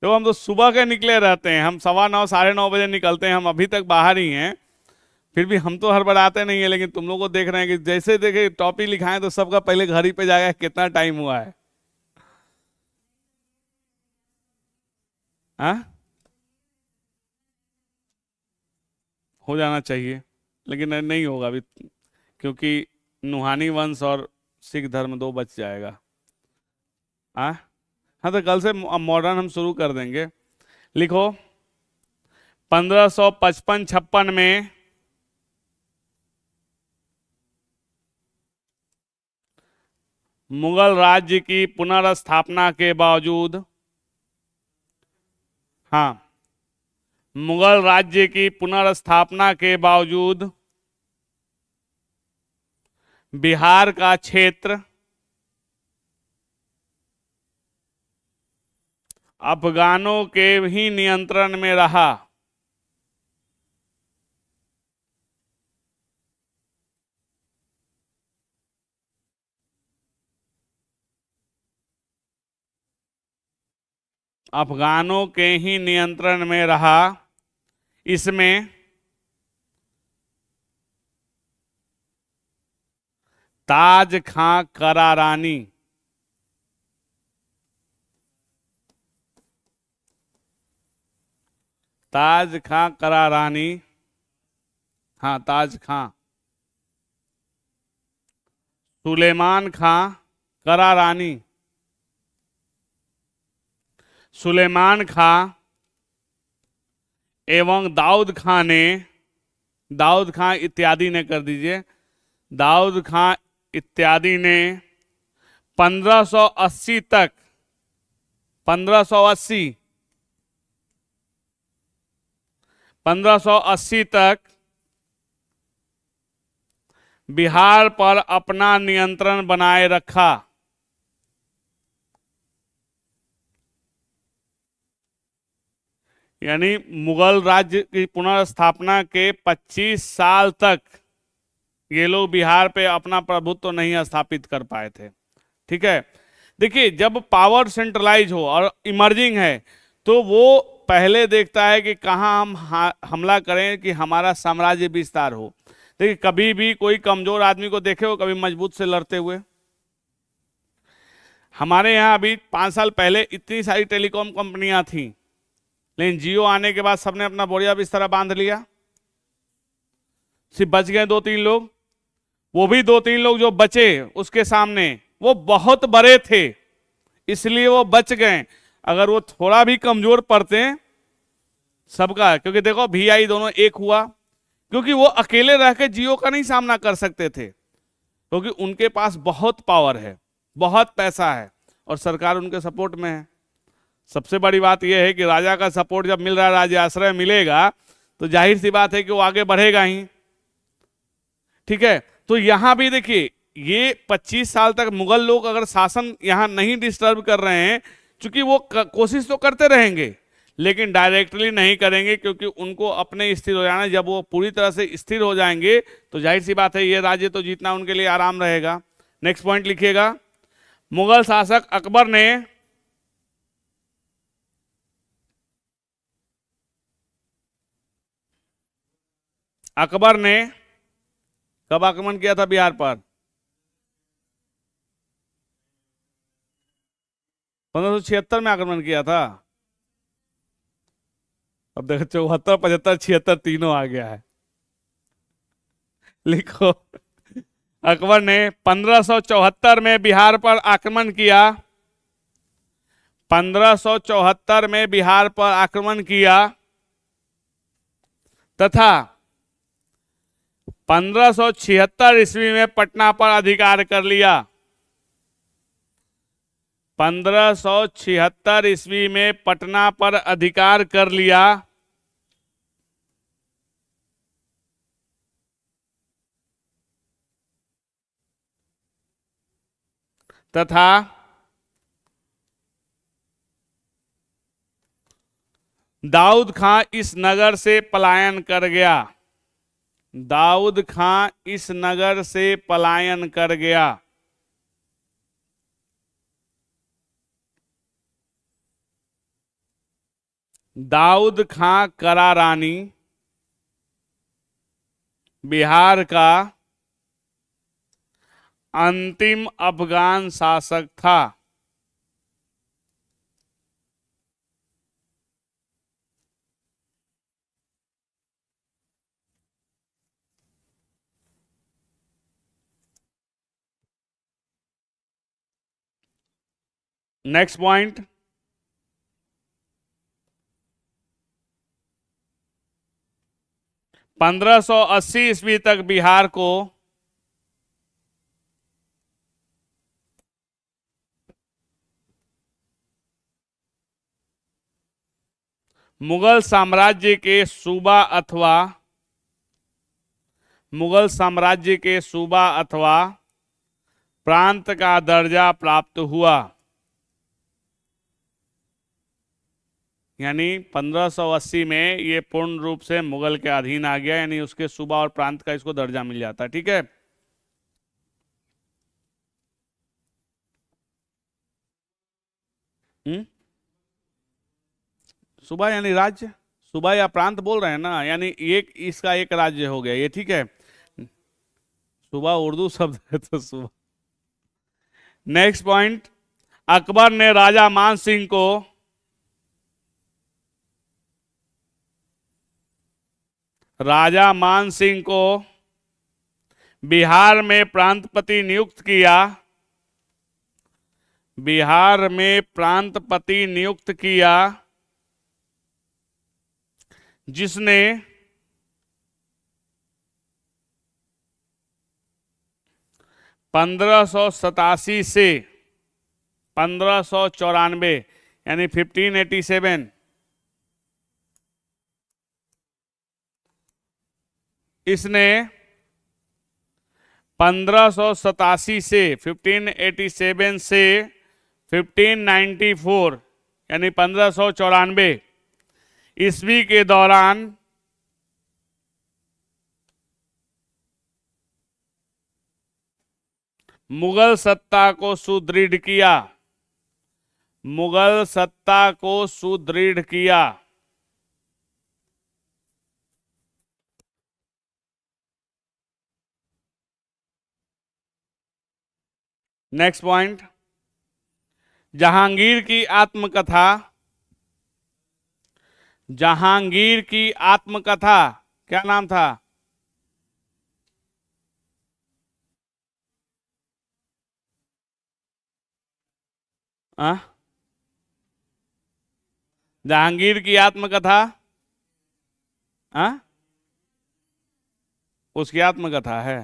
तो हम तो सुबह के निकले रहते हैं, हम 9:15 9:30 निकलते हैं, हम अभी तक बाहर ही हैं, फिर भी हम तो हड़बड़ाते नहीं है। लेकिन तुम लोग को देख रहे हैं कि जैसे देखे टॉपिक लिखाएं तो सबका पहले घड़ी पे जाएगा कितना टाइम हुआ है। हाँ, हो जाना चाहिए, लेकिन नहीं होगा अभी, क्योंकि नुहानी वंश और सिख धर्म दो बच जाएगा। हाँ हाँ, तो कल से मॉडर्न हम शुरू कर देंगे। लिखो, 1555-56 में मुगल राज्य की पुनर्स्थापना के बावजूद, हाँ, मुगल राज्य की पुनर्स्थापना के बावजूद बिहार का क्षेत्र अफगानों के ही नियंत्रण में रहा। अफगानों के ही नियंत्रण में रहा। इसमें ताज खां करारानी, ताज खां करारानी, हाँ ताज खां, सुलेमान खां करारानी, सुलेमान खां एवं दाऊद खां ने, दाऊद खां इत्यादि ने कर दीजिए, दाऊद खां इत्यादि ने 1580 तक, 1580 तक बिहार पर अपना नियंत्रण बनाए रखा। यानी मुगल राज्य की पुनर्स्थापना के 25 साल तक ये लोग बिहार पे अपना प्रभुत्व नहीं स्थापित कर पाए थे, ठीक है। देखिए, जब पावर सेंट्रलाइज हो और इमर्जिंग है तो वो पहले देखता है कि कहाँ हम हमला करें कि हमारा साम्राज्य विस्तार हो। देखिए, कभी भी कोई कमजोर आदमी को देखे हो कभी मजबूत से लड़ते हुए? हमारे यहाँ अभी 5 साल पहले इतनी सारी टेलीकॉम कंपनियां थी, लेकिन जियो आने के बाद सबने अपना बोरिया बिस्तरा बांध लिया। सिर्फ बच गए 2-3 लोग, वो भी 2-3 लोग जो बचे उसके सामने वो बहुत बड़े थे, इसलिए वो बच गए। अगर वो थोड़ा भी कमजोर पड़ते सबका, क्योंकि देखो VI दोनों एक हुआ, क्योंकि वो अकेले रह के जियो का नहीं सामना कर सकते थे, क्योंकि उनके पास बहुत पावर है, बहुत पैसा है और सरकार उनके सपोर्ट में है। सबसे बड़ी बात यह है कि राजा का सपोर्ट जब मिल रहा है, राज्य आश्रय मिलेगा, तो जाहिर सी बात है कि वो आगे बढ़ेगा ही, ठीक है। तो यहां भी देखिए, ये 25 साल तक मुगल लोग अगर शासन यहां नहीं डिस्टर्ब कर रहे हैं, क्योंकि वो कोशिश तो करते रहेंगे, लेकिन डायरेक्टली नहीं करेंगे, क्योंकि उनको अपने स्थिर हो जाना। जब वो पूरी तरह से स्थिर हो जाएंगे तो जाहिर सी बात है ये राज्य तो जीतना उनके लिए आराम रहेगा। नेक्स्ट पॉइंट लिखिएगा। मुगल शासक अकबर ने कब आक्रमण किया था बिहार पर? 1576 में आक्रमण किया था। अब देखो 74, 75, 76 तीनों आ गया है। लिखो, अकबर ने 1574 में बिहार पर आक्रमण किया। 1574 में बिहार पर आक्रमण किया तथा 1576 ईस्वी में पटना पर अधिकार कर लिया। 1576 ईस्वी में पटना पर अधिकार कर लिया तथा दाऊद खां इस नगर से पलायन कर गया। दाऊद खां इस नगर से पलायन कर गया। दाऊद खां करारानी बिहार का अंतिम अफगान शासक था। नेक्स्ट पॉइंट, पंद्रह सौ 80 ईस्वी तक बिहार को मुगल साम्राज्य के सूबा अथवा प्रांत का दर्जा प्राप्त हुआ। यानी 1580 में ये पूर्ण रूप से मुगल के अधीन आ गया, यानी उसके सूबा और प्रांत का इसको दर्जा मिल जाता है। ठीक है, सूबा यानी राज्य, सूबा या प्रांत बोल रहे हैं ना, यानी एक इसका एक राज्य हो गया ये। ठीक है, सूबा उर्दू शब्द है तो सूबा। नेक्स्ट पॉइंट, अकबर ने राजा मान सिंह को बिहार में प्रांतपति नियुक्त किया। बिहार में प्रांतपति नियुक्त किया जिसने 1587 से 1594 यानी 1587 इसने 1587 से 1587 से 1594 यानी 1594 ईस्वी के दौरान मुगल सत्ता को सुदृढ़ किया। मुगल सत्ता को सुदृढ़ किया। नेक्स्ट पॉइंट, जहांगीर की आत्मकथा। जहांगीर की आत्मकथा क्या नाम था? जहांगीर की आत्मकथा उसकी आत्मकथा है।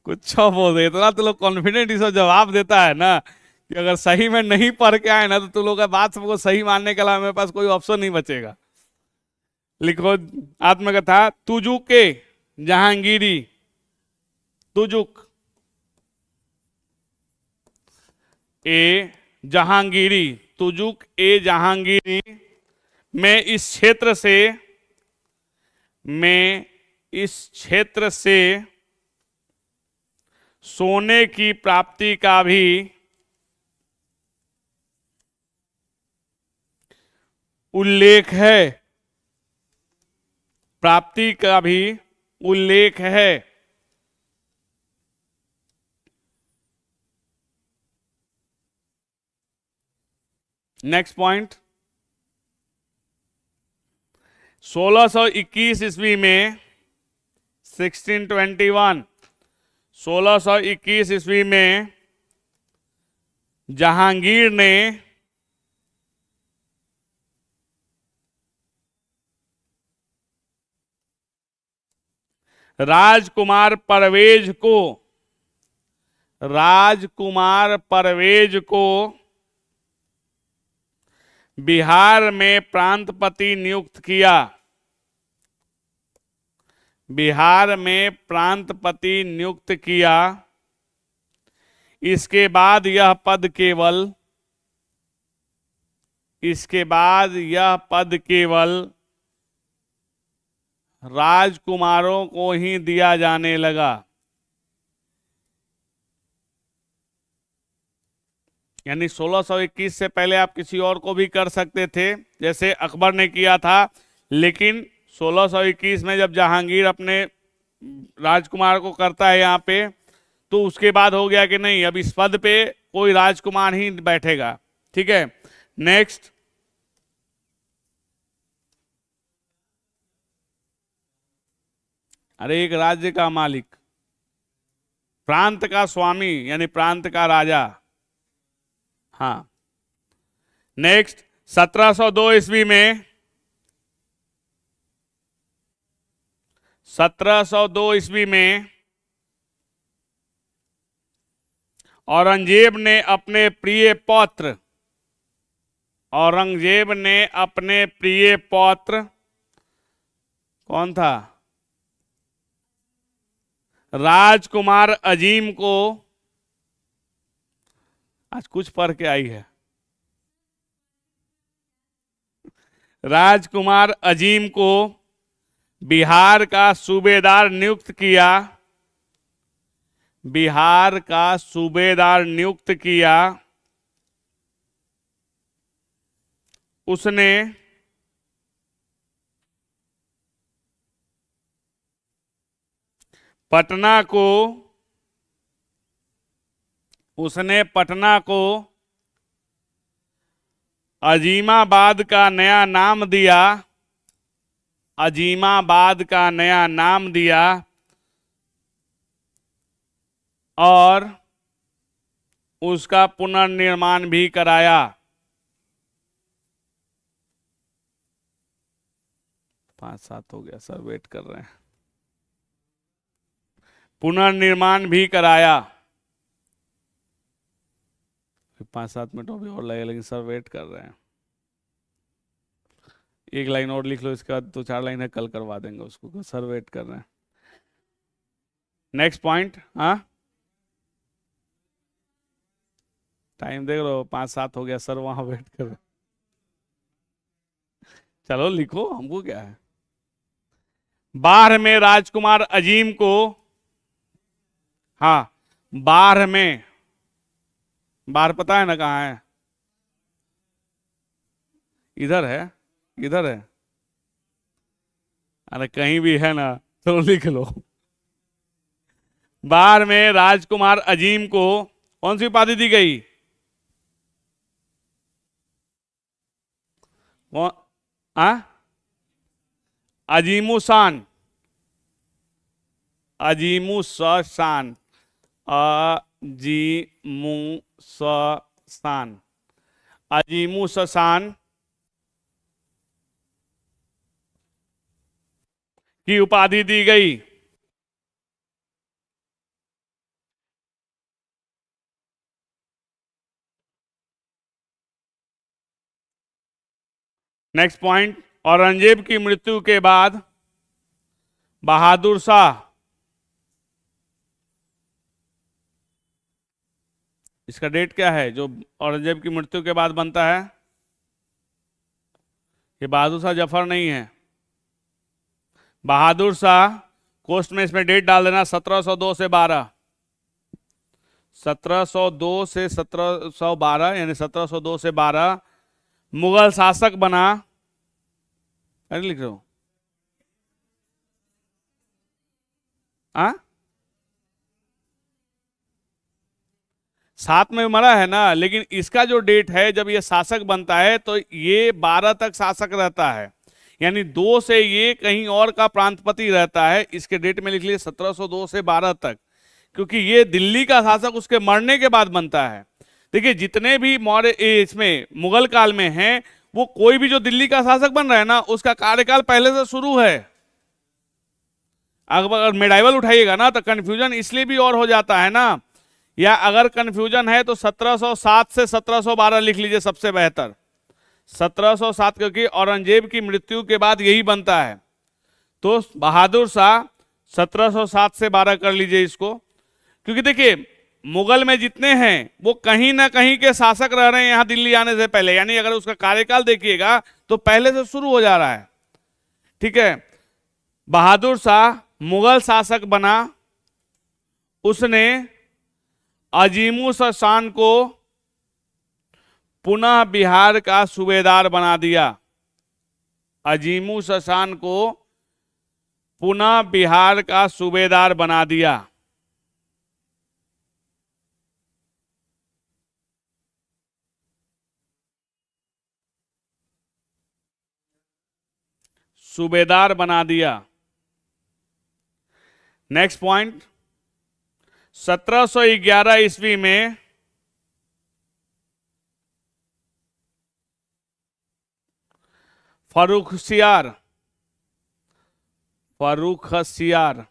कुछ बोल दे, इतना तो लोग कॉन्फिडेंट इस जवाब देता है ना कि अगर सही में नहीं पढ़ के आए ना तो तुम लोग का बात सबको सही मानने के अलावा मेरे पास कोई ऑप्शन नहीं बचेगा। लिखो आत्मकथा, तुजुके जहांगीरी। तुजुक ए जहांगीरी तुजुक ए जहांगीरी, मैं इस क्षेत्र से सोने की प्राप्ति का भी उल्लेख है, प्राप्ति का भी उल्लेख है। नेक्स्ट पॉइंट, 1621 ईस्वी में 1621 1621 ईस्वी में जहांगीर ने राजकुमार परवेज को बिहार में प्रांतपति नियुक्त किया। बिहार में प्रांतपति नियुक्त किया। इसके बाद यह पद केवल राजकुमारों को ही दिया जाने लगा। यानी 1621 से पहले आप किसी और को भी कर सकते थे, जैसे अकबर ने किया था, लेकिन 1621 में जब जहांगीर अपने राजकुमार को करता है यहाँ पे, तो उसके बाद हो गया कि नहीं, अब इस पद पे कोई राजकुमार ही बैठेगा। ठीक है, नेक्स्ट, अरे एक राज्य का मालिक, प्रांत का स्वामी यानी प्रांत का राजा। हाँ, नेक्स्ट, 1702 ईस्वी में 1702 ईस्वी में औरंगजेब ने अपने प्रिय पौत्र कौन था, राजकुमार अजीम को, आज कुछ पढ़ के आई है, राजकुमार अजीम को बिहार का सूबेदार नियुक्त किया। बिहार का सूबेदार नियुक्त किया। उसने पटना को अजीमाबाद का नया नाम दिया। अजीमाबाद का नया नाम दिया और उसका पुनर्निर्माण भी कराया। 5-7 हो गया सर, वेट कर रहे हैं। पुनर्निर्माण भी कराया। 5-7 मिनट भी और लगेगा, लेकिन सर वेट कर रहे हैं। एक लाइन और लिख लो, इसके बाद 2-4 लाइन है, कल करवा देंगे उसको, सर वेट कर रहे हैं। नेक्स्ट पॉइंट, हाँ टाइम देख लो, 5-7 हो गया सर, वहां वेट कर रहे। चलो लिखो, हमको क्या है। बाढ़ में राजकुमार अजीम को, हाँ बाढ़ में, बाढ़ पता है ना कहाँ है, इधर है, इधर है, अरे कहीं भी है ना, तो लिख लो। बाढ़ में राजकुमार अजीम को कौन सी उपाधि दी गई, अजीमुशान, अजीमुशान, अजीमुशान, अजीमुशान की उपाधि दी गई। नेक्स्ट पॉइंट, औरंगजेब की मृत्यु के बाद बहादुर शाह इसका डेट क्या है जो औरंगजेब की मृत्यु के बाद बनता है? ये बहादुर शाह जफर नहीं है। बहादुर शाह कोस्ट में इसमें डेट डाल देना 1702 से 12। 1702 से 1712 यानी 1702 से 12 मुगल शासक बना। अरे लिख रहे हो? हाँ, साथ में मरा है ना, लेकिन इसका जो डेट है जब ये शासक बनता है तो ये 12 तक शासक रहता है, यानी 2 से ये कहीं और का प्रांतपति रहता है। इसके डेट में लिख लिए 1702 से 12 तक, क्योंकि ये दिल्ली का शासक उसके मरने के बाद बनता है। देखिए जितने भी मौर्य इसमें मुगल काल में हैं, वो कोई भी जो दिल्ली का शासक बन रहा है ना, उसका कार्यकाल पहले से शुरू है। अगर मेडाइवल उठाइएगा ना तो कंफ्यूजन इसलिए भी और हो जाता है ना, या अगर कंफ्यूजन है तो 1707 से 1712 लिख लीजिए, सबसे बेहतर 1707, क्योंकि औरंगजेब की मृत्यु के बाद यही बनता है। तो बहादुर शाह 1707 से 12 कर लीजिए इसको, क्योंकि देखिए मुगल में जितने हैं वो कहीं ना कहीं के शासक रह रहे हैं यहां दिल्ली आने से पहले, यानी अगर उसका कार्यकाल देखिएगा तो पहले से शुरू हो जा रहा है। ठीक है, बहादुर शाह मुगल शासक बना, उसने अजीमुस शान को पुनः बिहार का सूबेदार बना दिया। अजीमुस शान को पुनः बिहार का सूबेदार बना दिया। सूबेदार बना दिया। नेक्स्ट पॉइंट, 1711 ईस्वी में फर्रुखसियार फर्रुखसियार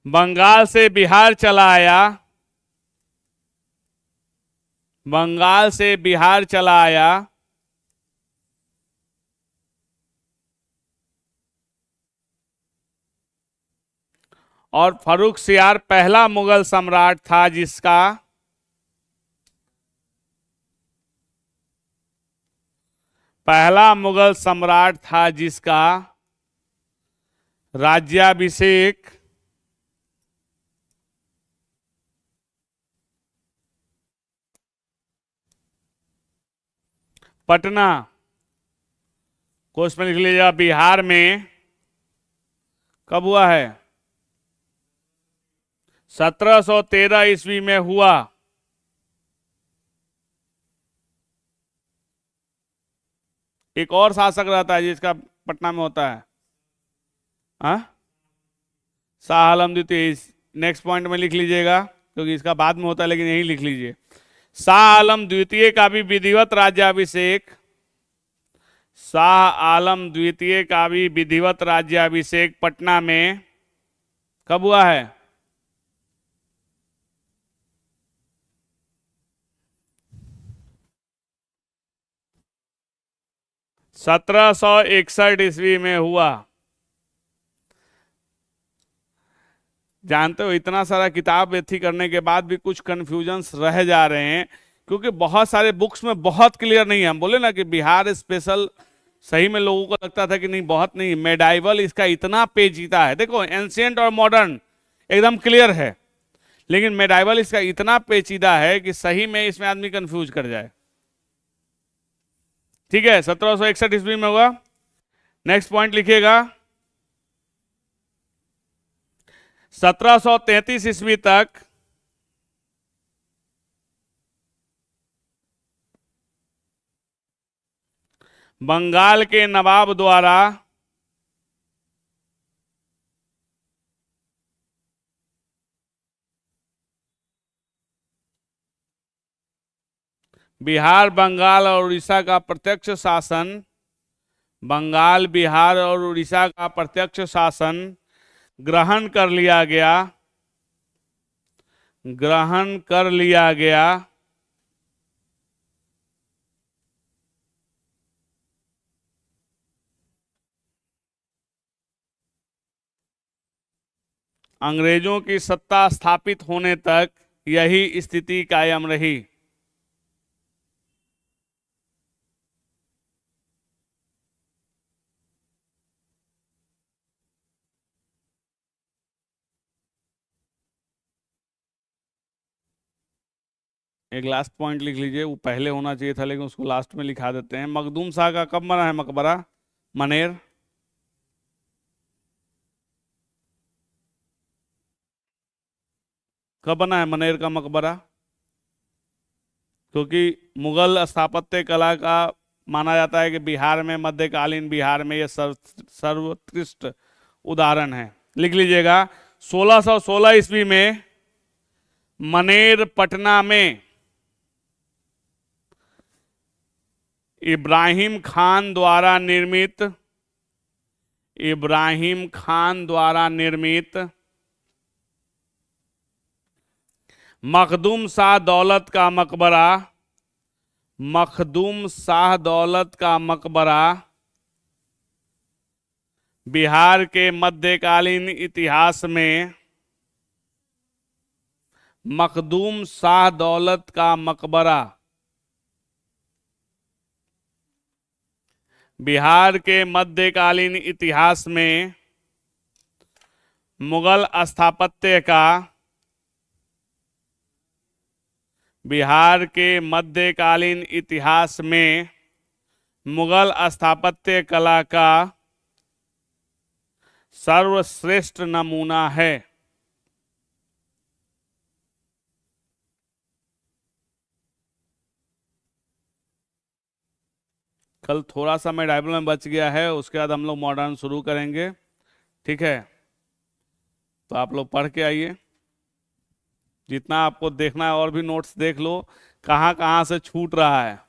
बंगाल से बिहार चला आया। बंगाल से बिहार चला आया और फर्रुखसियार पहला मुगल सम्राट था जिसका राज्याभिषेक पटना, क्वेश्चन में लिख लीजिएगा, बिहार में कब हुआ है? 1713 ईस्वी में हुआ। एक और शासक रहता है जिसका पटना में होता है, हाँ, शाह आलम द्वितीय। नेक्स्ट पॉइंट में लिख लीजिएगा, क्योंकि इसका बाद में होता है, लेकिन यही लिख लीजिए। शाह आलम द्वितीय का भी विधिवत राज्याभिषेक, शाह आलम द्वितीय का भी विधिवत राज्याभिषेक पटना में कब हुआ है? 1761 ईस्वी में हुआ। जानते हो इतना सारा किताब एथी करने के बाद भी कुछ कंफ्यूजन्स रह जा रहे हैं, क्योंकि बहुत सारे बुक्स में बहुत क्लियर नहीं है। हम बोले ना कि बिहार स्पेशल, सही में लोगों को लगता था कि नहीं, बहुत नहीं, मेडाइवल इसका इतना पेचीदा है। देखो एंशिएंट और मॉडर्न एकदम क्लियर है, लेकिन मेडाइवल इसका इतना पेचीदा है कि सही में इसमें आदमी कंफ्यूज कर जाए। ठीक है, 1761 ईस्वी में हुआ। नेक्स्ट पॉइंट लिखिएगा, 1733 ईस्वी तक बंगाल के नवाब द्वारा बिहार, बंगाल और उड़ीसा का प्रत्यक्ष शासन, बंगाल, बिहार और उड़ीसा का प्रत्यक्ष शासन ग्रहण कर लिया गया। ग्रहण कर लिया गया अंग्रेजों की सत्ता स्थापित होने तक यही स्थिति कायम रही। एक लास्ट पॉइंट लिख लीजिए, वो पहले होना चाहिए था लेकिन उसको लास्ट में लिखा देते हैं। मखदूम शाह का कब बना है मकबरा? मनेर। कब बना है मनेर का मकबरा? क्योंकि मुगल स्थापत्य कला का माना जाता है कि बिहार में, मध्यकालीन बिहार में, यह सर्वोत्कृष्ट उदाहरण है। लिख लीजिएगा, 1616 ईस्वी में मनेर पटना में इब्राहिम खान द्वारा निर्मित मखदूम शाह दौलत का मकबरा बिहार के मध्यकालीन इतिहास में मखदूम शाह दौलत का मकबरा बिहार के मध्यकालीन इतिहास में मुगल स्थापत्य का बिहार के मध्यकालीन इतिहास में मुगल स्थापत्य कला का सर्वश्रेष्ठ नमूना है। कल थोड़ा सा मैं डायबल में बच गया है, उसके बाद हम लोग मॉडर्न शुरू करेंगे, ठीक है? तो आप लोग पढ़ के आइए, जितना आपको देखना है और भी नोट्स देख लो, कहाँ कहाँ से छूट रहा है।